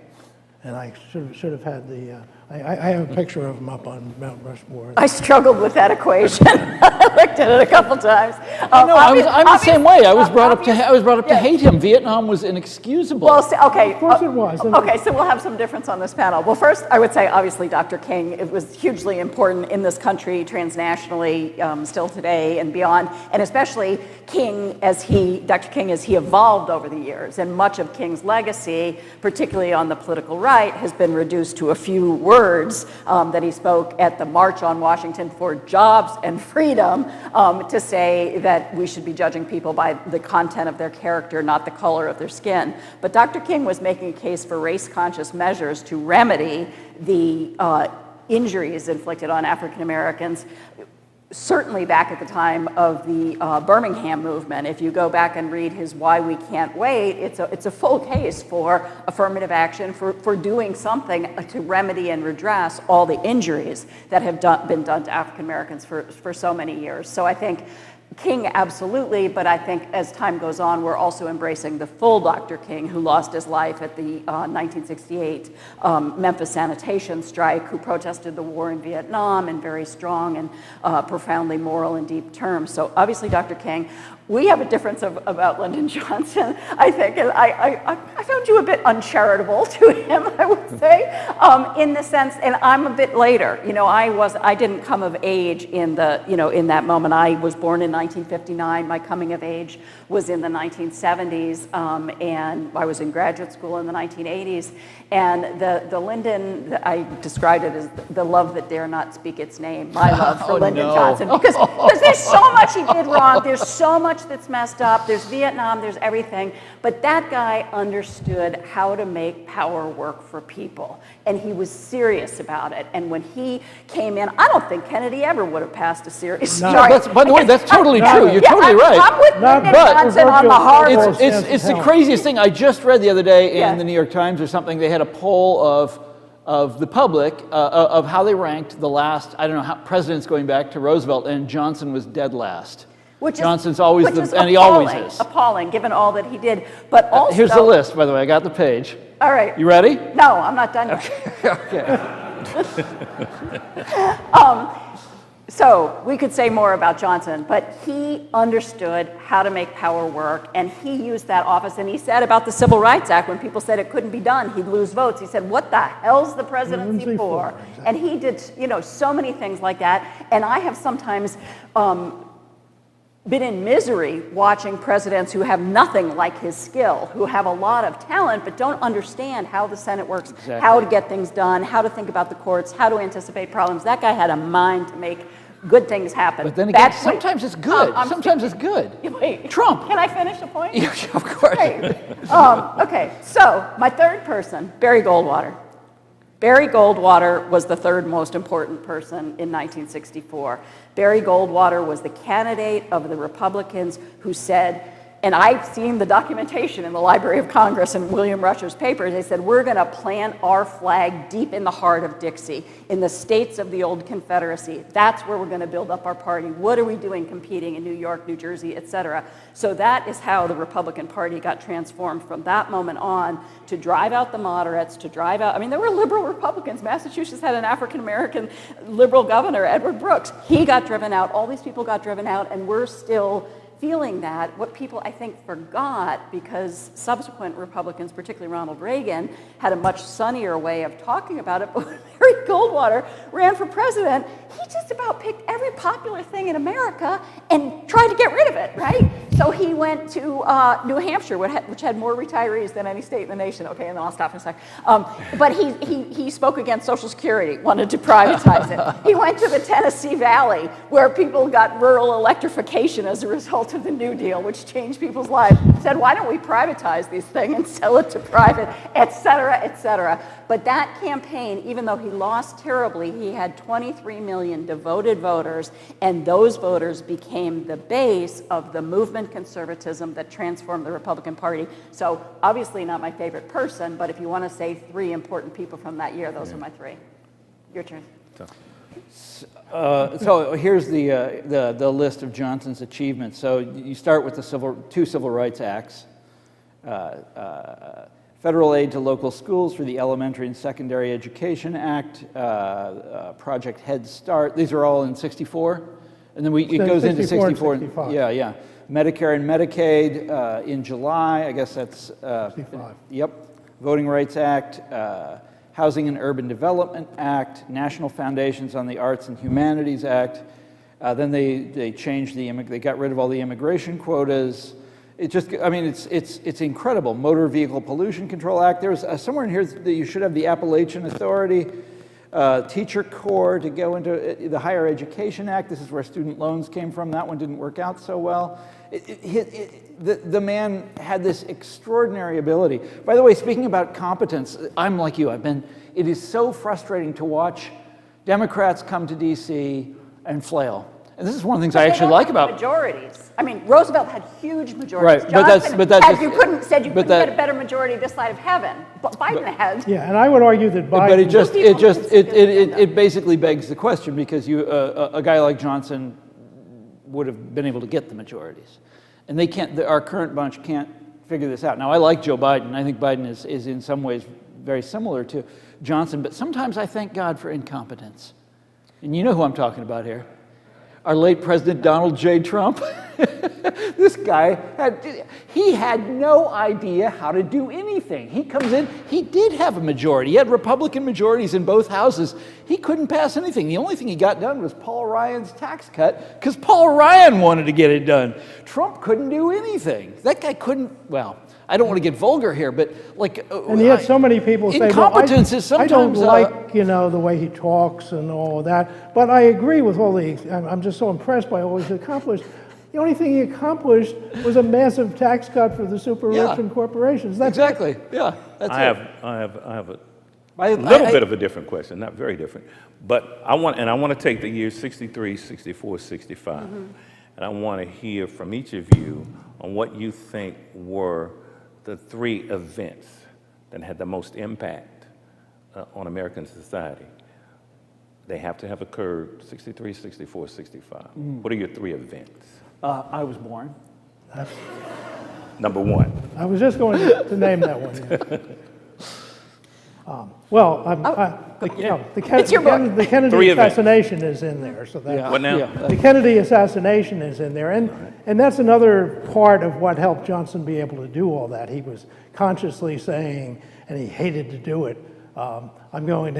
And I should have had the, I have a picture of him up on Mount Rushmore. I struggled with that equation. I looked at it a couple times. No, I'm the same way. I was brought up to yeah. hate him. Vietnam was inexcusable. Well, okay. Of course it was. Okay, so we'll have some difference on this panel. Well, first, I would say, obviously, Dr. King, it was hugely important in this country, transnationally, still today and beyond, and especially Dr. King, as he evolved over the years. And much of King's legacy, particularly on the political right, has been reduced to a few words that he spoke at the March on Washington for Jobs and Freedom, to say that we should be judging people by the content of their character, not the color of their skin. But Dr. King was making a case for race-conscious measures to remedy the injuries inflicted on African Americans, certainly back at the time of the Birmingham movement. If you go back and read his Why We Can't Wait, it's a full case for affirmative action, for doing something to remedy and redress all the injuries that have been done to African Americans for so many years. So I think King, absolutely, but I think as time goes on, we're also embracing the full Dr. King, who lost his life at the 1968 Memphis sanitation strike, who protested the war in Vietnam in very strong and profoundly moral and deep terms. So obviously, Dr. King. We have a difference about Lyndon Johnson, I think. And I found you a bit uncharitable to him, I would say, in the sense, and I'm a bit later. You know, I didn't come of age in that moment. I was born in 1959. My coming of age was in the 1970s, and I was in graduate school in the 1980s. And the Lyndon, I described it as the love that dare not speak its name, my love for Lyndon Johnson. Because there's so much he did wrong, there's so much that's messed up, there's Vietnam, there's everything. But that guy understood how to make power work for people. And he was serious about it. And when he came in, I don't think Kennedy ever would have passed a serious strike. By the way, that's totally true. You're totally right. I'm with Lyndon Johnson on the hard. It's the craziest thing. I just read the other day in the New York Times or something, they had a poll of the public of how they ranked the last, I don't know, presidents going back to Roosevelt, and Johnson was dead last. Johnson's always and he always is. Appalling, given all that he did. But also, here's the list, by the way. I got the page. All right. You ready? No, I'm not done yet. Okay. So we could say more about Johnson, but he understood how to make power work, and he used that office. And he said about the Civil Rights Act, when people said it couldn't be done, he'd lose votes. He said, "What the hell's the presidency for?" Exactly. And he did, so many things like that. And I have sometimes been in misery watching presidents who have nothing like his skill, who have a lot of talent but don't understand how the Senate works, exactly. How to get things done, how to think about the courts, how to anticipate problems. That guy had a mind to make good things happen. But then again, sometimes it's good. Sometimes it's good. Wait, Trump. Can I finish a point? Yeah, of course. Okay, so my third person, Barry Goldwater. Barry Goldwater was the third most important person in 1964. Barry Goldwater was the candidate of the Republicans who said, and I've seen the documentation in the Library of Congress and William Rush's papers, they said, we're going to plant our flag deep in the heart of Dixie, in the states of the old Confederacy. That's where we're going to build up our party. What are we doing competing in New York, New Jersey, et cetera? So that is how the Republican Party got transformed from that moment on, to drive out the moderates, to drive out, there were liberal Republicans. Massachusetts had an African-American liberal governor, Edward Brooks. He got driven out. All these people got driven out, and we're still feeling that. What people, I think, forgot, because subsequent Republicans, particularly Ronald Reagan, had a much sunnier way of talking about it. But when Barry Goldwater ran for president, he just about picked every popular thing in America and tried to get rid of it, right? So he went to New Hampshire, which had more retirees than any state in the nation. Okay, and then I'll stop in a sec. But he spoke against Social Security, wanted to privatize it. He went to the Tennessee Valley, where people got rural electrification as a result of the New Deal, which changed people's lives. Said, why don't we privatize these things and sell it to private, et cetera, et cetera. But that campaign, even though he lost terribly, he had 23 million devoted voters, and those voters became the base of the movement conservatism that transformed the Republican Party. So obviously not my favorite person, but if you want to say three important people from that year, those are my three. Your turn. So here's the list of Johnson's achievements. So you start with the two Civil Rights Acts. Federal aid to local schools for the Elementary and Secondary Education Act, Project Head Start. These are all in '64, and then it goes into 64. 65. Yeah. Medicare and Medicaid in July. I guess that's 65. Yep. Voting Rights Act, Housing and Urban Development Act, National Foundations on the Arts and Humanities Act. Then they changed they got rid of all the immigration quotas. It just, I mean, it's incredible. Motor Vehicle Pollution Control Act. There's somewhere in here that you should have the Appalachian Authority, Teacher Corps to go into the Higher Education Act. This is where student loans came from. That one didn't work out so well. The man had this extraordinary ability. By the way, speaking about competence, I'm like you. It is so frustrating to watch Democrats come to D.C. and flail. And this is one of the things I actually like about majorities. I mean, Roosevelt had huge majorities. Right, but that's you couldn't get a better majority this side of heaven. But Biden had. Yeah, and I would argue that Biden. But it basically begs the question, because a guy like Johnson would have been able to get the majorities, and they can't. Our current bunch can't figure this out. Now, I like Joe Biden. I think Biden is in some ways very similar to Johnson. But sometimes I thank God for incompetence, and you know who I'm talking about here. Our late President Donald J. Trump. This guy had no idea how to do anything. He comes in, he did have a majority. He had Republican majorities in both houses. He couldn't pass anything. The only thing he got done was Paul Ryan's tax cut, because Paul Ryan wanted to get it done. Trump couldn't do anything. That guy couldn't, well, I don't want to get vulgar here, but like... And yet so many people say, incompetence is sometimes... I don't like, the way he talks and all of that, but I agree with I'm just so impressed by all he's accomplished. The only thing he accomplished was a massive tax cut for the super rich and corporations. That's exactly, yeah. That's I have a little bit of a different question, not very different, but I want to take the years 63, 64, 65, and I want to hear from each of you on what you think were the three events that had the most impact on American society. They have to have occurred 63, 64, 65. What are your three events? I was born. Number one. I was just going to name that one. Yeah. The Kennedy assassination is in there. So that, What now? The Kennedy assassination is in there. And that's another part of what helped Johnson be able to do all that. He was consciously saying, and he hated to do it, I'm going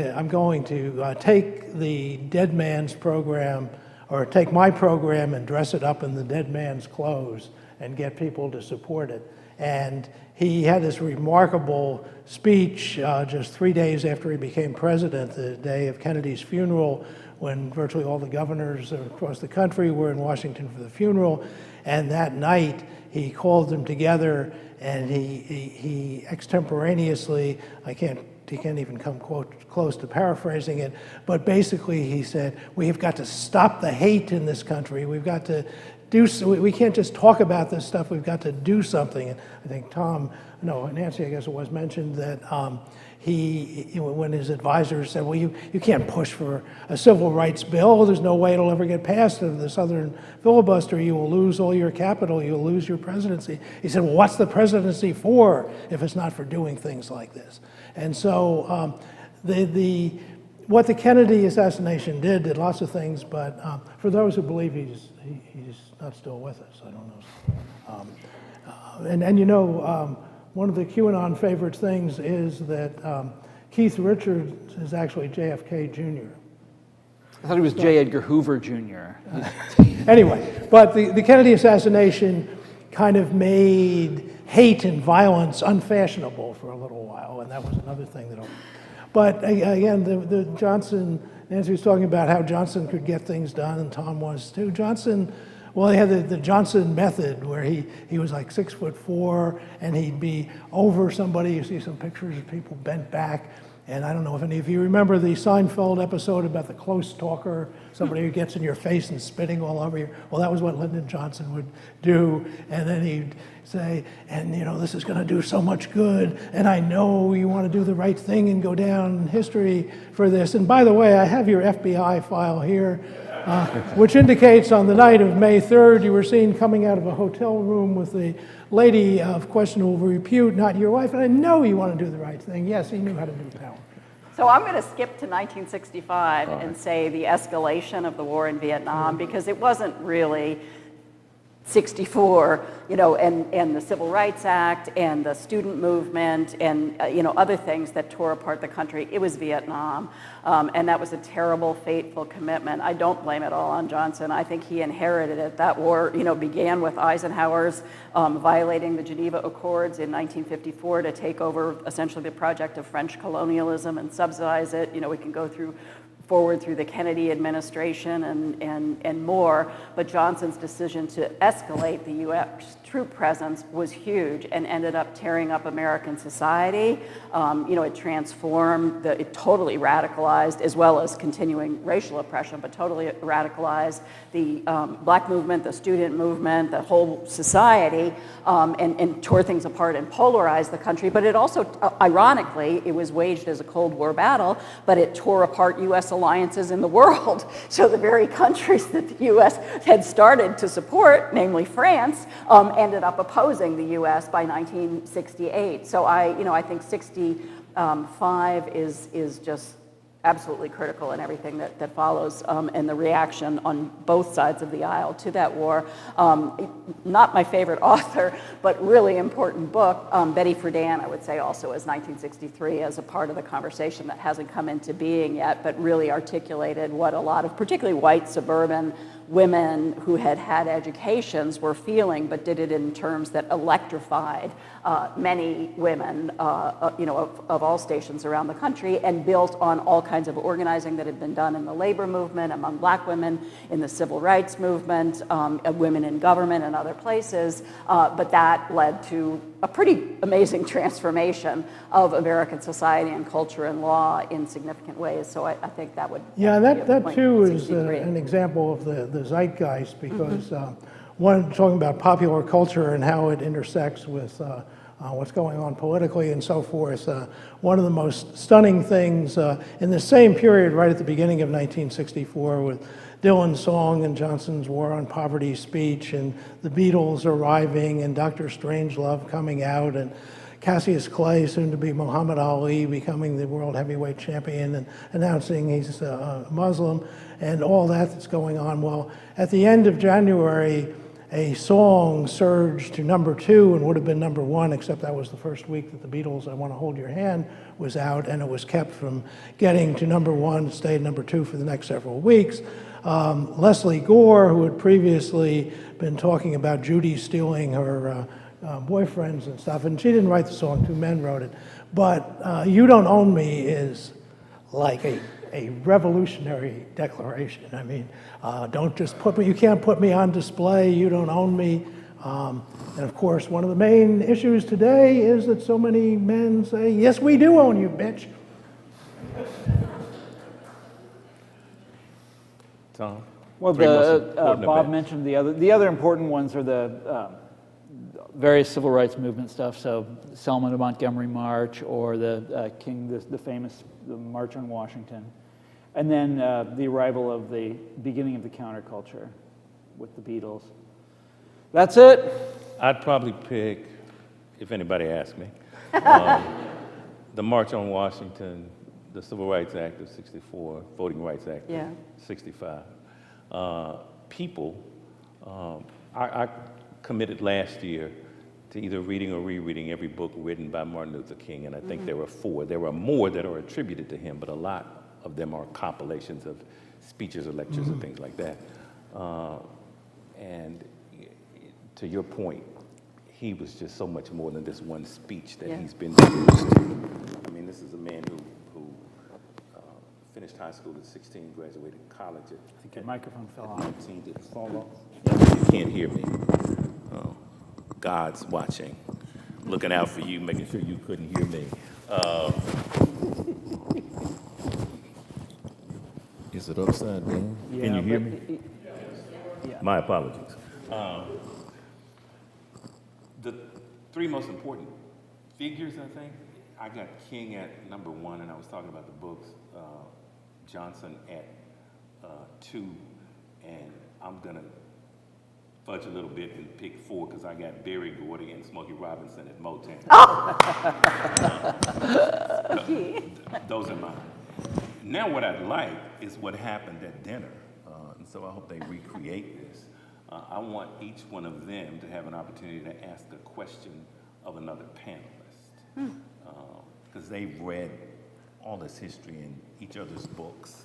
to take the dead man's program, or take my program and dress it up in the dead man's clothes and get people to support it. And he had this remarkable speech just 3 days after he became president, the day of Kennedy's funeral, when virtually all the governors across the country were in Washington for the funeral. And that night, he called them together, and he extemporaneously, he can't even come close to paraphrasing it, but basically he said, we have got to stop the hate in this country. We've got to we can't just talk about this stuff, we've got to do something. And I think Nancy, I guess it was mentioned that when his advisors said, well, you can't push for a civil rights bill, there's no way it'll ever get passed of the Southern filibuster, you will lose all your capital, you'll lose your presidency. He said, well, what's the presidency for if it's not for doing things like this? And so what the Kennedy assassination did lots of things, but for those who believe he's not still with us, I don't know. One of the QAnon favorite things is that Keith Richards is actually JFK Jr. I thought he was J. Edgar Hoover Jr. Anyway, but the Kennedy assassination kind of made hate and violence unfashionable for a little while, and that was another thing that. But again, the Johnson, Nancy was talking about how Johnson could get things done, and Tom was too. Johnson, well, he had the Johnson method where he was like 6'4", and he'd be over somebody. You see some pictures of people bent back, And I don't know if any of you remember the Seinfeld episode about the close talker, somebody who gets in your face and spitting all over you. Well, that was what Lyndon Johnson would do. And then he'd say, and you know, this is going to do so much good. And I know you want to do the right thing and go down in history for this. And by the way, I have your FBI file here, which indicates on the night of May 3rd, you were seen coming out of a hotel room with a lady of questionable repute, not your wife. And I know you want to do the right thing. Yes, he knew how to do power. So I'm going to skip to 1965 and say the escalation of the war in Vietnam, because it wasn't really 64, you know, and the Civil Rights Act and the student movement and, you know, other things that tore apart the country. It was Vietnam, and that was a terrible, fateful commitment. I don't blame it all on Johnson. I think he inherited it. That war, you know, began with Eisenhower's violating the Geneva Accords in 1954 to take over essentially the project of French colonialism and subsidize it. You know, we can go forward through the Kennedy administration and more, but Johnson's decision to escalate the U.S. troop presence was huge and ended up tearing up American society. You know, it transformed, it totally radicalized, as well as continuing racial oppression, but totally radicalized the black movement, the student movement, the whole society, and tore things apart and polarized the country. But it also, ironically, it was waged as a Cold War battle, but it tore apart U.S. alliances in the world. So the very countries that the U.S. had started to support, namely France, ended up opposing the U.S. by 1968. So I think 65 is just absolutely critical in everything that follows, and the reaction on both sides of the aisle to that war. Not my favorite author, but really important book. Betty Friedan, I would say, also as 1963 as a part of the conversation that hasn't come into being yet, but really articulated what a lot of particularly white suburban women who had had educations were feeling, but did it in terms that electrified many women, you know, of all stations around the country, and built on all kinds of organizing that had been done in the labor movement, among black women, in the civil rights movement, women in government and other places. But that led to a pretty amazing transformation of American society and culture and law in significant ways. So I think that would Yeah, be a that point too in is 63. an example of the zeitgeist, because one, talking about popular culture and how it intersects with what's going on politically and so forth. One of the most stunning things in the same period, right at the beginning of 1964, with Dylan's song and Johnson's War on Poverty speech, and the Beatles arriving, and Dr. Strangelove coming out, and Cassius Clay, soon to be Muhammad Ali, becoming the world heavyweight champion and announcing he's a Muslim, and all that's going on. Well, at the end of January, a song surged to #2 and would have been #1, except that was the first week that the Beatles' I Want to Hold Your Hand was out, and it was kept from getting to #1, stayed #2 for the next several weeks. Leslie Gore, who had previously been talking about Judy stealing her boyfriends and stuff, and she didn't write the song, two men wrote it, but You Don't Own Me is like a revolutionary declaration. I mean, don't just you can't put me on display, you don't own me. And of course, one of the main issues today is that so many men say, yes, we do own you, bitch. Tom? Well, Three most important Bob events. mentioned the other important ones are the various civil rights movement stuff. So Selma to Montgomery March, or the the March on Washington, and then the arrival of the beginning of the counterculture with the Beatles. That's it. I'd probably pick, if anybody asked me, the March on Washington, the Civil Rights Act of 64, Voting Rights Act Yeah. of 65. People, I committed last year to either reading or rereading every book written by Martin Luther King, and I think there were 4. There are more that are attributed to him, but a lot of them are compilations of speeches or lectures and things like that. And to your point, he was just so much more than this one speech that Yeah. he's been reduced to. I mean, this is a man who finished high school at 16, graduated college at Your microphone fell off. 19. Did it fall off? You can't hear me. Oh, God's watching, looking out for you, making sure you couldn't hear me. Is it upside down? Can you hear me? My apologies. The three most important figures, I think, I got King at number 1, and I was talking about the books, Johnson at 2, and I'm going to fudge a little bit and pick 4 because I got Berry Gordy and Smokey Robinson at Motown. Those are mine. Now what I'd like is what happened at dinner, and so I hope they recreate this. I want each one of them to have an opportunity to ask a question of another panelist, because they've read all this history in each other's books,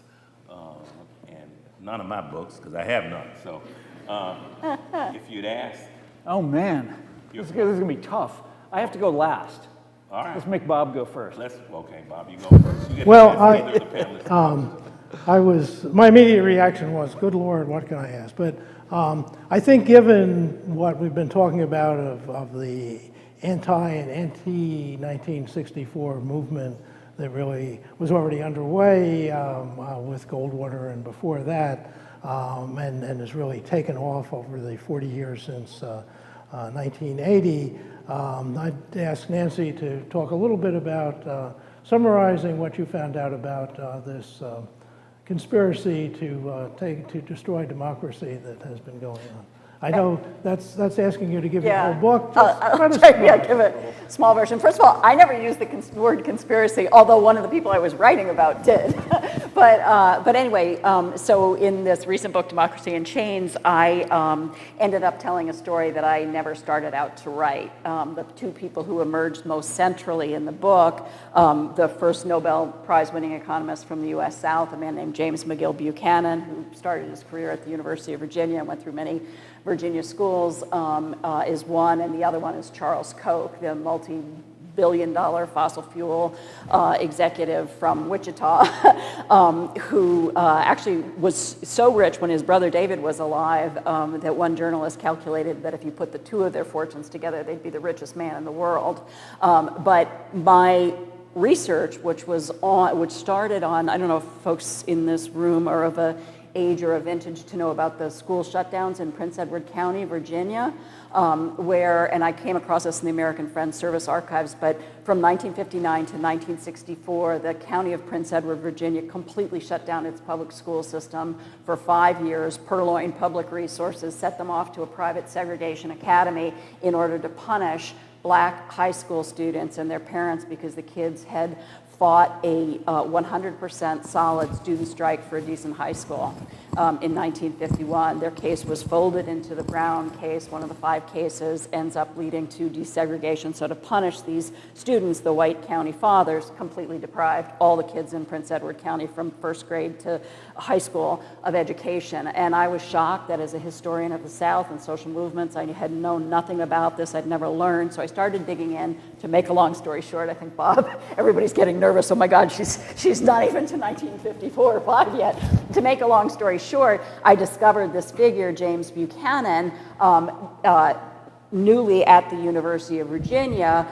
and none of my books, because I have none. So if you'd ask. Oh, man. This is going to be tough. I have to go last. All right. Let's make Bob go first. Okay, Bob, you go first. You get Well, to ask either of the panelists. my immediate reaction was, good Lord, what can I ask? But I think given what we've been talking about of the anti and anti-1964 movement that really was already underway with Goldwater and before that, and has really taken off over the 40 years since 1980, I'd ask Nancy to talk a little bit about summarizing what you found out about this conspiracy to destroy democracy that has been going on. I know that's asking you to give your whole book. I'll give a small version. First of all, I never used the word conspiracy, although one of the people I was writing about did. But anyway, so in this recent book, Democracy in Chains, I ended up telling a story that I never started out to write. The two people who emerged most centrally in the book, the first Nobel Prize-winning economist from the U.S. South, a man named James McGill Buchanan, who started his career at the University of Virginia and went through many Virginia schools, is one, and the other one is Charles Koch, the multi-billion-dollar fossil fuel executive from Wichita, who actually was so rich when his brother David was alive that one journalist calculated that if you put the two of their fortunes together, they'd be the richest man in the world. But my research, which started on, I don't know if folks in this room are of a age or a vintage to know about the school shutdowns in Prince Edward County, Virginia, and I came across this in the American Friends Service archives, but from 1959 to 1964, the county of Prince Edward, Virginia completely shut down its public school system for 5 years, purloined public resources, set them off to a private segregation academy in order to punish black high school students and their parents because the kids had fought a 100% solid student strike for a decent high school in 1951. Their case was folded into the Brown case, one of the 5 cases, ends up leading to desegregation. So to punish these students, the white county fathers completely deprived all the kids in Prince Edward County from first grade to high school of education. And I was shocked that as a historian of the South and social movements, I had known nothing about this. I'd never learned. So I started digging in. To make a long story short, I think, Bob, everybody's getting nervous. Oh my God, she's not even to 1954 or 5 yet. To make a long story short, I discovered this figure, James Buchanan, newly at the University of Virginia,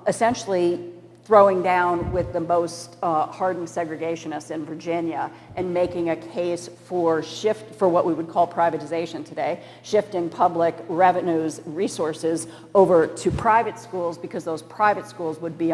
essentially throwing down with the most hardened segregationists in Virginia and making a case for what we would call privatization today, shifting public revenues, resources over to private schools because those private schools would be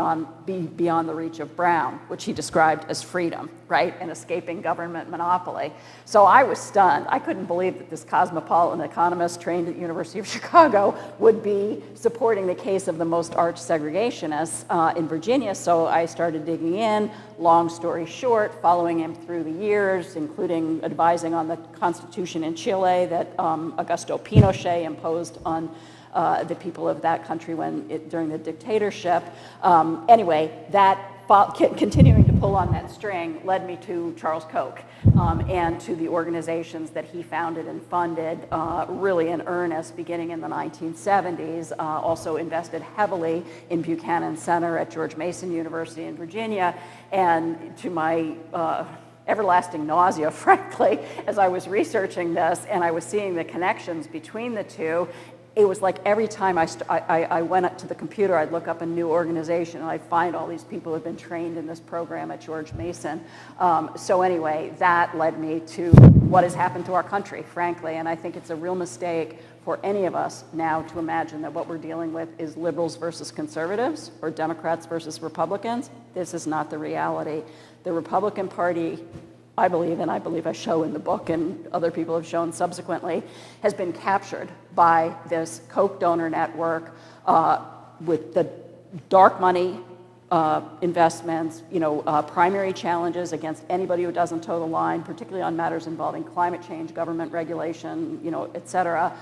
beyond the reach of Brown, which he described as freedom, right, and escaping government monopoly. So I was stunned. I couldn't believe that this cosmopolitan economist trained at the University of Chicago would be supporting the case of the most arch segregationists in Virginia. So I started digging in. Long story short, following him through the years, including advising on the Constitution in Chile that Augusto Pinochet imposed on the people of that country during the dictatorship. Anyway, that continuing to pull on that string led me to Charles Koch and to the organizations that he founded and funded really in earnest beginning in the 1970s, also invested heavily in Buchanan Center at George Mason University in Virginia, and to my everlasting nausea, frankly, as I was researching this and I was seeing the connections between the two, it was like every time I went up to the computer, I'd look up a new organization and I'd find all these people who had been trained in this program at George Mason. So anyway, that led me to what has happened to our country, frankly, and I think it's a real mistake for any of us now to imagine that what we're dealing with is liberals versus conservatives or Democrats versus Republicans. This is not the reality. The Republican Party, I believe, and I believe I show in the book and other people have shown subsequently, has been captured by this Koch donor network with the dark money investments, primary challenges against anybody who doesn't toe the line, particularly on matters involving climate change, government regulation, et cetera,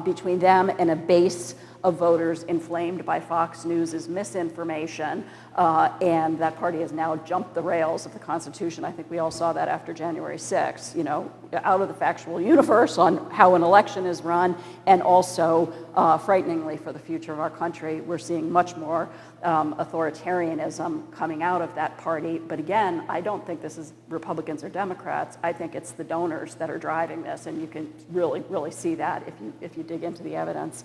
between them and a base of voters inflamed by Fox News' misinformation, and that party has now jumped the rails of the Constitution. I think we all saw that after January 6th, out of the factual universe on how an election is run, and also, frighteningly for the future of our country, we're seeing much more authoritarianism coming out of that party. But again, I don't think this is Republicans or Democrats. I think it's the donors that are driving this, and you can really, really see that if you dig into the evidence.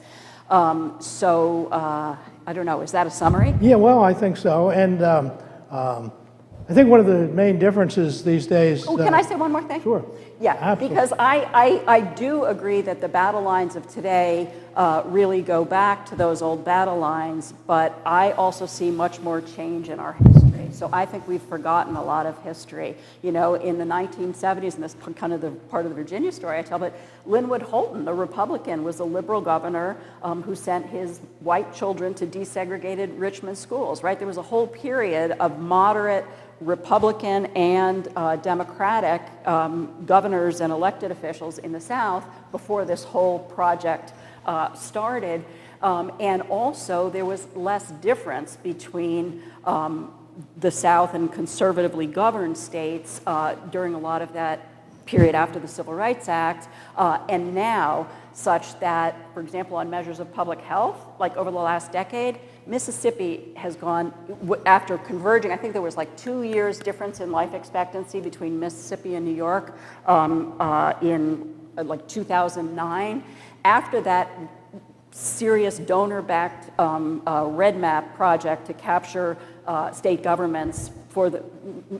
I don't know, is that a summary? Yeah, well, I think so. And I think one of the main differences these days... Oh, can I say one more thing? Sure. Yeah, Absolutely. because I do agree that the battle lines of today really go back to those old battle lines, but I also see much more change in our history. So I think we've forgotten a lot of history. In the 1970s, and this is kind of the part of the Virginia story I tell, but Linwood Holton, the Republican, was a liberal governor who sent his white children to desegregated Richmond schools, right? There was a whole period of moderate Republican and Democratic governors and elected officials in the South before this whole project started. And also there was less difference between the South and conservatively governed states during a lot of that period after the Civil Rights Act, and now such that, for example, on measures of public health, like over the last decade, Mississippi has gone, after converging, I think there was like 2 years difference in life expectancy between Mississippi and New York in like 2009. After that serious donor-backed Red Map project to capture state governments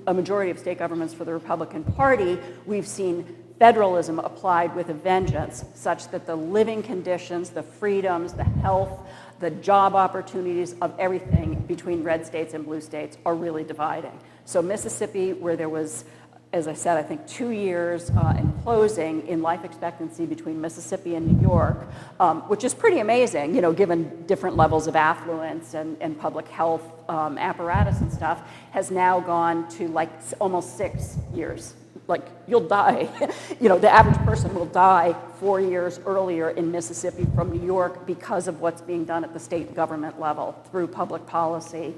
a majority of state governments for the Republican Party, we've seen federalism applied with a vengeance, such that the living conditions, the freedoms, the health, the job opportunities of everything between red states and blue states are really dividing. So Mississippi, where there was, as I said, I think 2 years in closing in life expectancy between Mississippi and New York, which is pretty amazing, given different levels of affluence and public health apparatus and stuff, has now gone to like almost 6 years. Like, you'll die. The average person will die 4 years earlier in Mississippi from New York because of what's being done at the state government level through public policy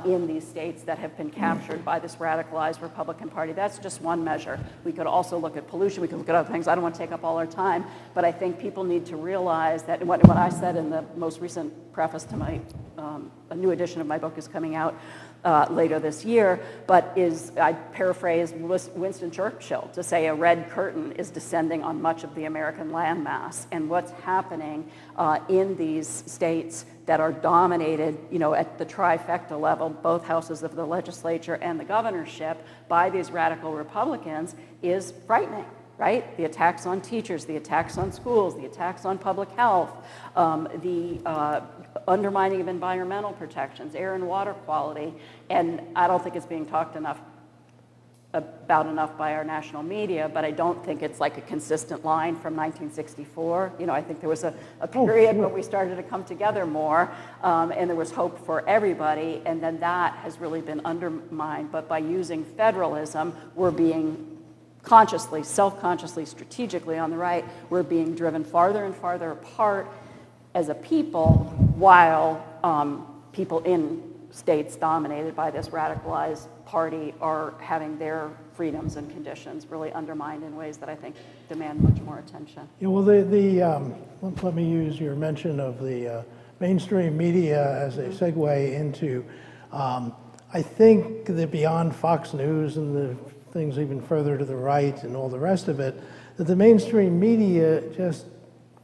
in these states that have been captured by this radicalized Republican Party. That's just one measure. We could also look at pollution. We could look at other things. I don't want to take up all our time, but I think people need to realize that what I said in the most recent preface to my, a new edition of my book is coming out later this year, but I paraphrase Winston Churchill to say a red curtain is descending on much of the American landmass, and what's happening in these states that are dominated, at the trifecta level, both houses of the legislature and the governorship, by these radical Republicans is frightening. Right? The attacks on teachers, the attacks on schools, the attacks on public health, the undermining of environmental protections, air and water quality, and I don't think it's being talked about enough by our national media, but I don't think it's like a consistent line from 1964. I think there was a period when we started to come together more, and there was hope for everybody, and then that has really been undermined. But by using federalism, we're being consciously, self-consciously, strategically on the right, we're being driven farther and farther apart as a people, while people in states dominated by this radicalized party are having their freedoms and conditions really undermined in ways that I think demand much more attention. Yeah, well, let me use your mention of the mainstream media as a segue into, I think that beyond Fox News and the things even further to the right and all the rest of it, that the mainstream media just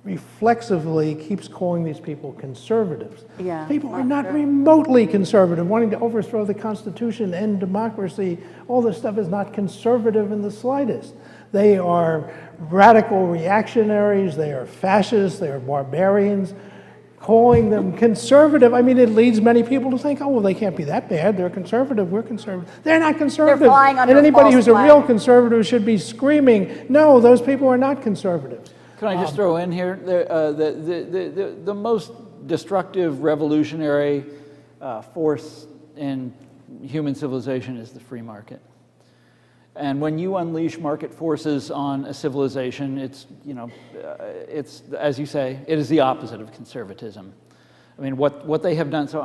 reflexively keeps calling these people conservatives. Yeah, People are well, not sure. remotely conservative, wanting to overthrow the Constitution, end democracy. All this stuff is not conservative in the slightest. They are radical reactionaries, they are fascists, they are barbarians. Calling them conservative, I mean, it leads many people to think, oh, well, they can't be that bad. They're conservative, we're conservative. They're not conservative. flying under And anybody false who's a flag. real conservative should be screaming, no, those people are not conservatives. Can I just throw in here, the most destructive revolutionary force in human civilization is the free market. And when you unleash market forces on a civilization, it's, it's, as you say, it is the opposite of conservatism. I mean, what they have done, so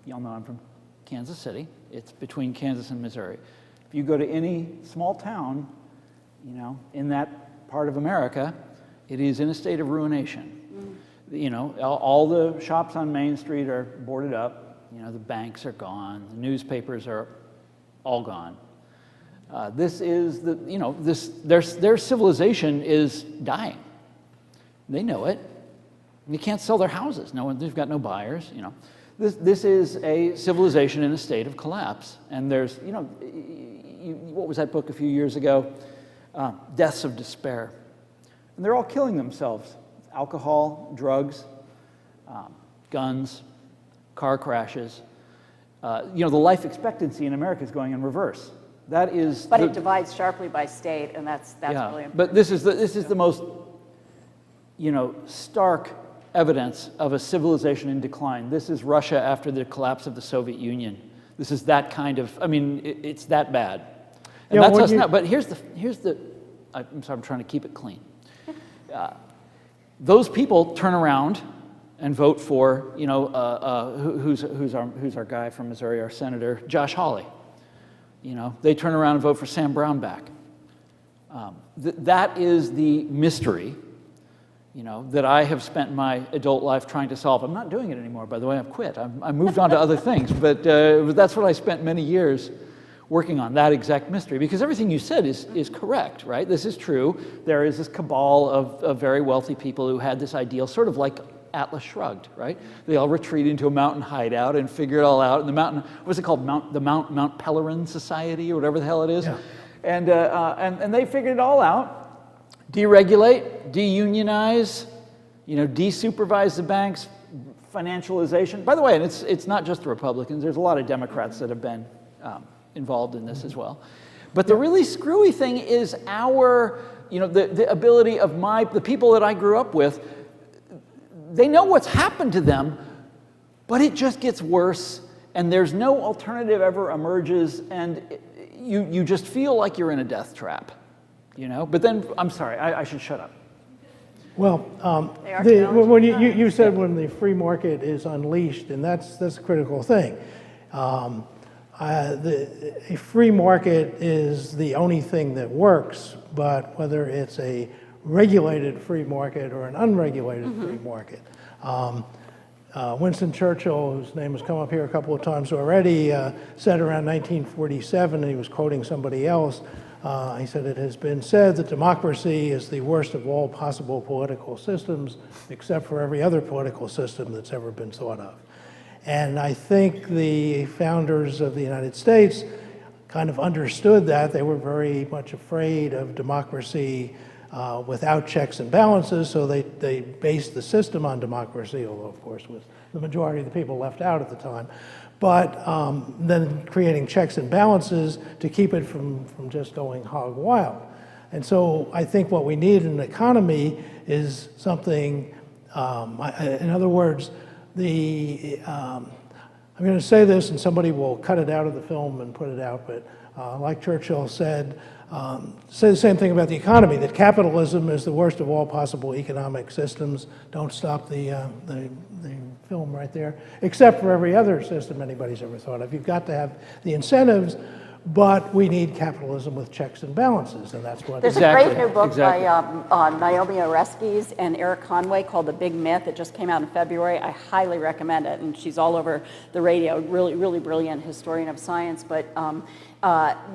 y'all know I'm from Kansas City. It's between Kansas and Missouri. If you go to any small town, in that part of America, it is in a state of ruination. All the shops on Main Street are boarded up. The banks are gone. The newspapers are all gone. This is their civilization is dying. They know it. They can't sell their houses. They've got no buyers. This is a civilization in a state of collapse. And there's, what was that book a few years ago? Deaths of Despair. And they're all killing themselves. Alcohol, drugs, guns, car crashes. The life expectancy in America is going in reverse. That is. But it divides sharply by state, and that's really important. But this is the most, stark evidence of a civilization in decline. This is Russia after the collapse of the Soviet Union. This is that kind of. I mean, it's that bad. And that's us now. But here's the. I'm sorry, I'm trying to keep it clean. Those people turn around and vote for, who's our guy from Missouri, our senator, Josh Hawley. They turn around and vote for Sam Brownback. That is the mystery, that I have spent my adult life trying to solve. I'm not doing it anymore, by the way. I've quit. I moved on to other things, but that's what I spent many years working on, that exact mystery. Because everything you said is correct, right? This is true. There is this cabal of very wealthy people who had this ideal, sort of like Atlas Shrugged, right? They all retreat into a mountain hideout and figure it all out. And the mountain, what's it called? Mount Pelerin Society or whatever the hell it is. Yeah. And they figured it all out. Deregulate, deunionize, desupervise the banks, financialization. By the way, and it's not just the Republicans. There's a lot of Democrats that have been involved in this as well. But the really screwy thing is our, the ability of the people that I grew up with. They know what's happened to them, but it just gets worse, and there's no alternative ever emerges, and you just feel like you're in a death trap, But then, I'm sorry, I should shut up. Well, when you said when the free market is unleashed, and that's a critical thing. A free market is the only thing that works, but whether it's a regulated free market or an unregulated free market. Winston Churchill, whose name has come up here a couple of times already, said around 1947, and he was quoting somebody else, he said, "It has been said that democracy is the worst of all possible political systems, except for every other political system that's ever been thought of." And I think the founders of the United States kind of understood that. They were very much afraid of democracy without checks and balances, so they based the system on democracy, although of course with the majority of the people left out at the time, but then creating checks and balances to keep it from just going hog wild. And so I think what we need in an economy is something, in other words, I'm going to say this and somebody will cut it out of the film and put it out, but like Churchill said, say the same thing about the economy, that capitalism is the worst of all possible economic systems. Don't stop the film right there, except for every other system anybody's ever thought of. You've got to have the incentives, but we need capitalism with checks and balances, and that's what... There's a great new book by Naomi Oreskes and Eric Conway called The Big Myth. It just came out in February. I highly recommend it, and she's all over the radio, really, really brilliant historian of science, but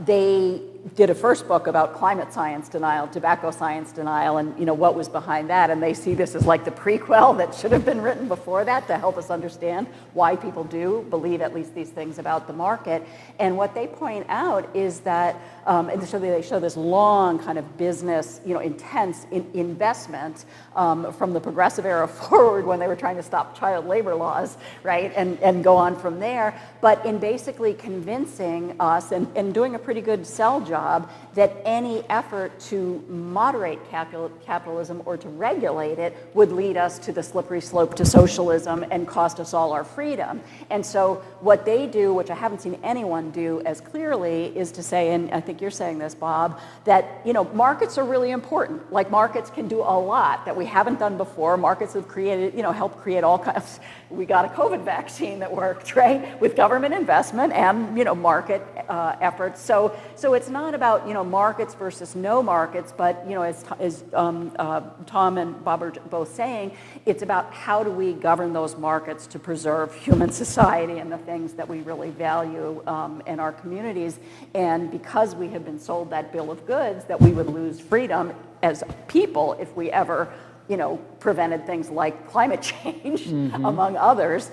they did a first book about climate science denial, tobacco science denial, and what was behind that, and they see this as like the prequel that should have been written before that to help us understand why people do believe at least these things about the market. And what they point out is that, and so they show this long kind of business, intense investment from the progressive era forward when they were trying to stop child labor laws, right, and go on from there, but in basically convincing us and doing a pretty good sell job that any effort to moderate capitalism or to regulate it would lead us to the slippery slope to socialism and cost us all our freedom. And so what they do, which I haven't seen anyone do as clearly, is to say, and I think you're saying this, Bob, that markets are really important. Like, markets can do a lot that we haven't done before. Markets have created, helped create all kinds. We got a COVID vaccine that worked, right, with government investment and market efforts. So it's not about markets versus no markets, but as Tom and Bob are both saying, it's about how do we govern those markets to preserve human society and the things that we really value in our communities. And because we have been sold that bill of goods that we would lose freedom as people if we ever prevented things like climate change, among others,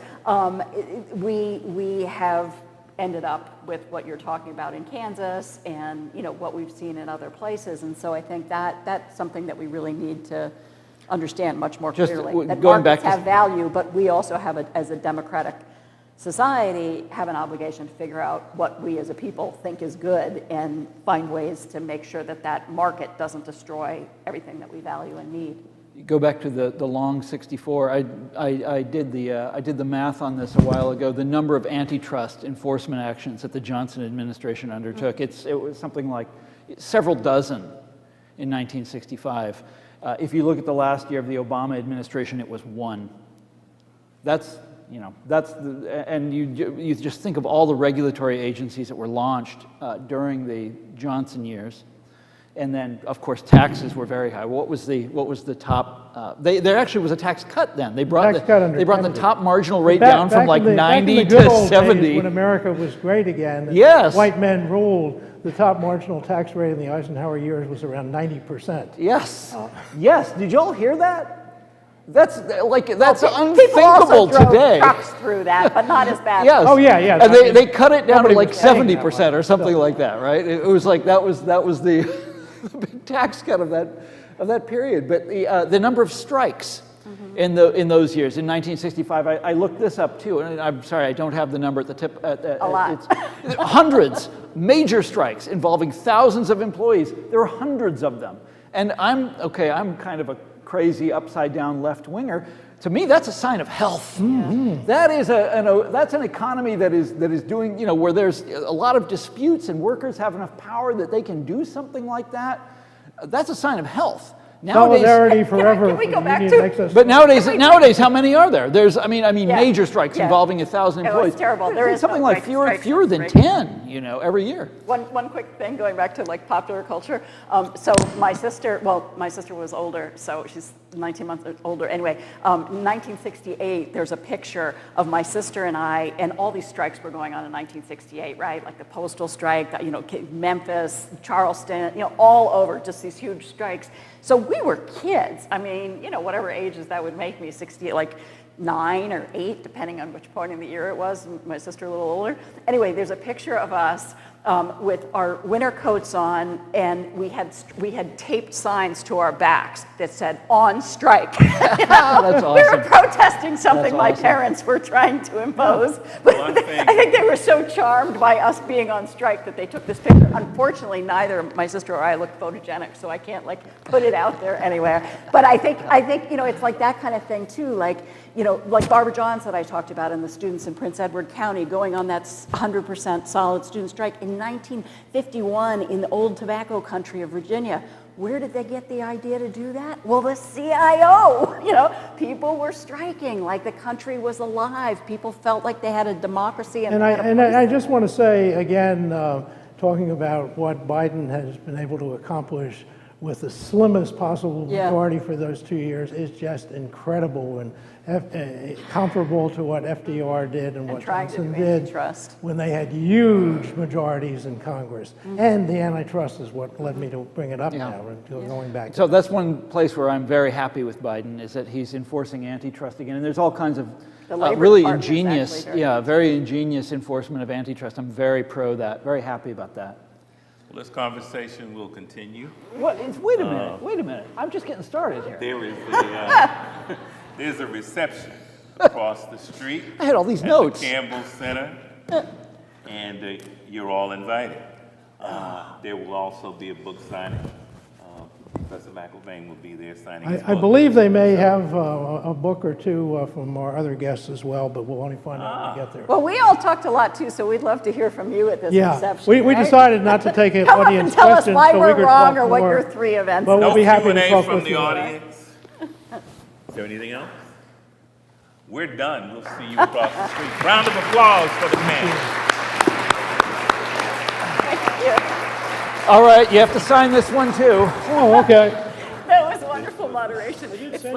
we have ended up with what you're talking about in Kansas and what we've seen in other places. And so I think that's something that we really need to understand much more clearly. That markets have value, but we also have, as a democratic society, have an obligation to figure out what we as a people think is good and find ways to make sure that that market doesn't destroy everything that we value and need. Go back to the long 64. I did the math on this a while ago. The number of antitrust enforcement actions that the Johnson administration undertook, it was something like several dozen in 1965. If you look at the last year of the Obama administration, it was one. And you just think of all the regulatory agencies that were launched during the Johnson years. And then, of course, taxes were very high. What was the top? There actually was a tax cut then. They brought the top marginal rate down from like 90 to 70. When America was great again, yes, white men ruled. The top marginal tax rate in the Eisenhower years was around 90%. Yes, yes. Did y'all hear that? That's unthinkable People also drove today. Trucks through that, but not as bad. Yes. Oh yeah. And they cut it down to like 70% or something like that, right? It was like that was the the big tax cut of that period. But the number of strikes in those years, in 1965, I looked this up too, and I'm sorry, I don't have the number at the tip. A lot. Hundreds, major strikes involving thousands of employees. There were hundreds of them. And I'm kind of a crazy upside-down left-winger. To me, that's a sign of health. That is that's an economy that is doing, where there's a lot of disputes and workers have enough power that they can do something like that. That's a sign of health. Nowadays, solidarity forever. Can we go back to? But nowadays, how many are there? There's, major strikes involving 1,000 employees. It's terrible. There is something no like fewer than 10, every year. One quick thing, going back to like popular culture. So my sister was older, so she's 19 months older. Anyway, 1968, there's a picture of my sister and I, and all these strikes were going on in 1968, right? Like the postal strike, Memphis, Charleston, all over, just these huge strikes. So we were kids. I mean, whatever ages that would make me, 68, like 9 or 8, depending on which point in the year it was. My sister a little older. Anyway, there's a picture of us with our winter coats on, and we had taped signs to our backs that said "On strike." That's awesome. We were protesting something my awesome. parents were trying to impose. But I think they were so charmed by us being on strike that they took this picture. Unfortunately, neither my sister or I look photogenic, so I can't put it out there anywhere. But I think it's like that kind of thing too. Like Barbara Johns that I talked about, and the students in Prince Edward County going on that 100% solid student strike in 1951 in the old tobacco country of Virginia. Where did they get the idea to do that? Well, the CIO, people were striking like the country was alive. People felt like they had a democracy. And I just want to say again, talking about what Biden has been able to accomplish with the slimmest possible Yeah. majority for those 2 years is just incredible and comparable to what FDR did and what trying to Johnson do did antitrust. when they had huge majorities in Congress. And the antitrust is what led me to bring it up Yeah. now, going back. So that's one place where I'm very happy with Biden, is that he's enforcing antitrust again. And there's all kinds of The Labor really Department's ingenious, actually very very ingenious enforcement of antitrust. I'm very pro that, very happy about that. Well, this conversation will continue. Wait a minute. I'm just getting started here. There is there's a reception across the street. I had all these at notes. the Campbell Center, and you're all invited. There will also be a book signing. Professor McElvaine will be there signing his I book. believe they may have a book or two from our other guests as well, but we'll only find out when we get there. Well, we all talked a lot too, so we'd love to hear from you at this Yeah, reception. we right? decided not to take an Come up and audience tell us question, why so we we're could wrong talk or what more. your 3 events But we'll No be happy to Q&A talk from with the you. audience. Is there anything else? We're done. We'll see you across the street. Round of applause for the man. Thank you. All right, you have to sign this one too. Oh, okay. That was wonderful moderation. It's like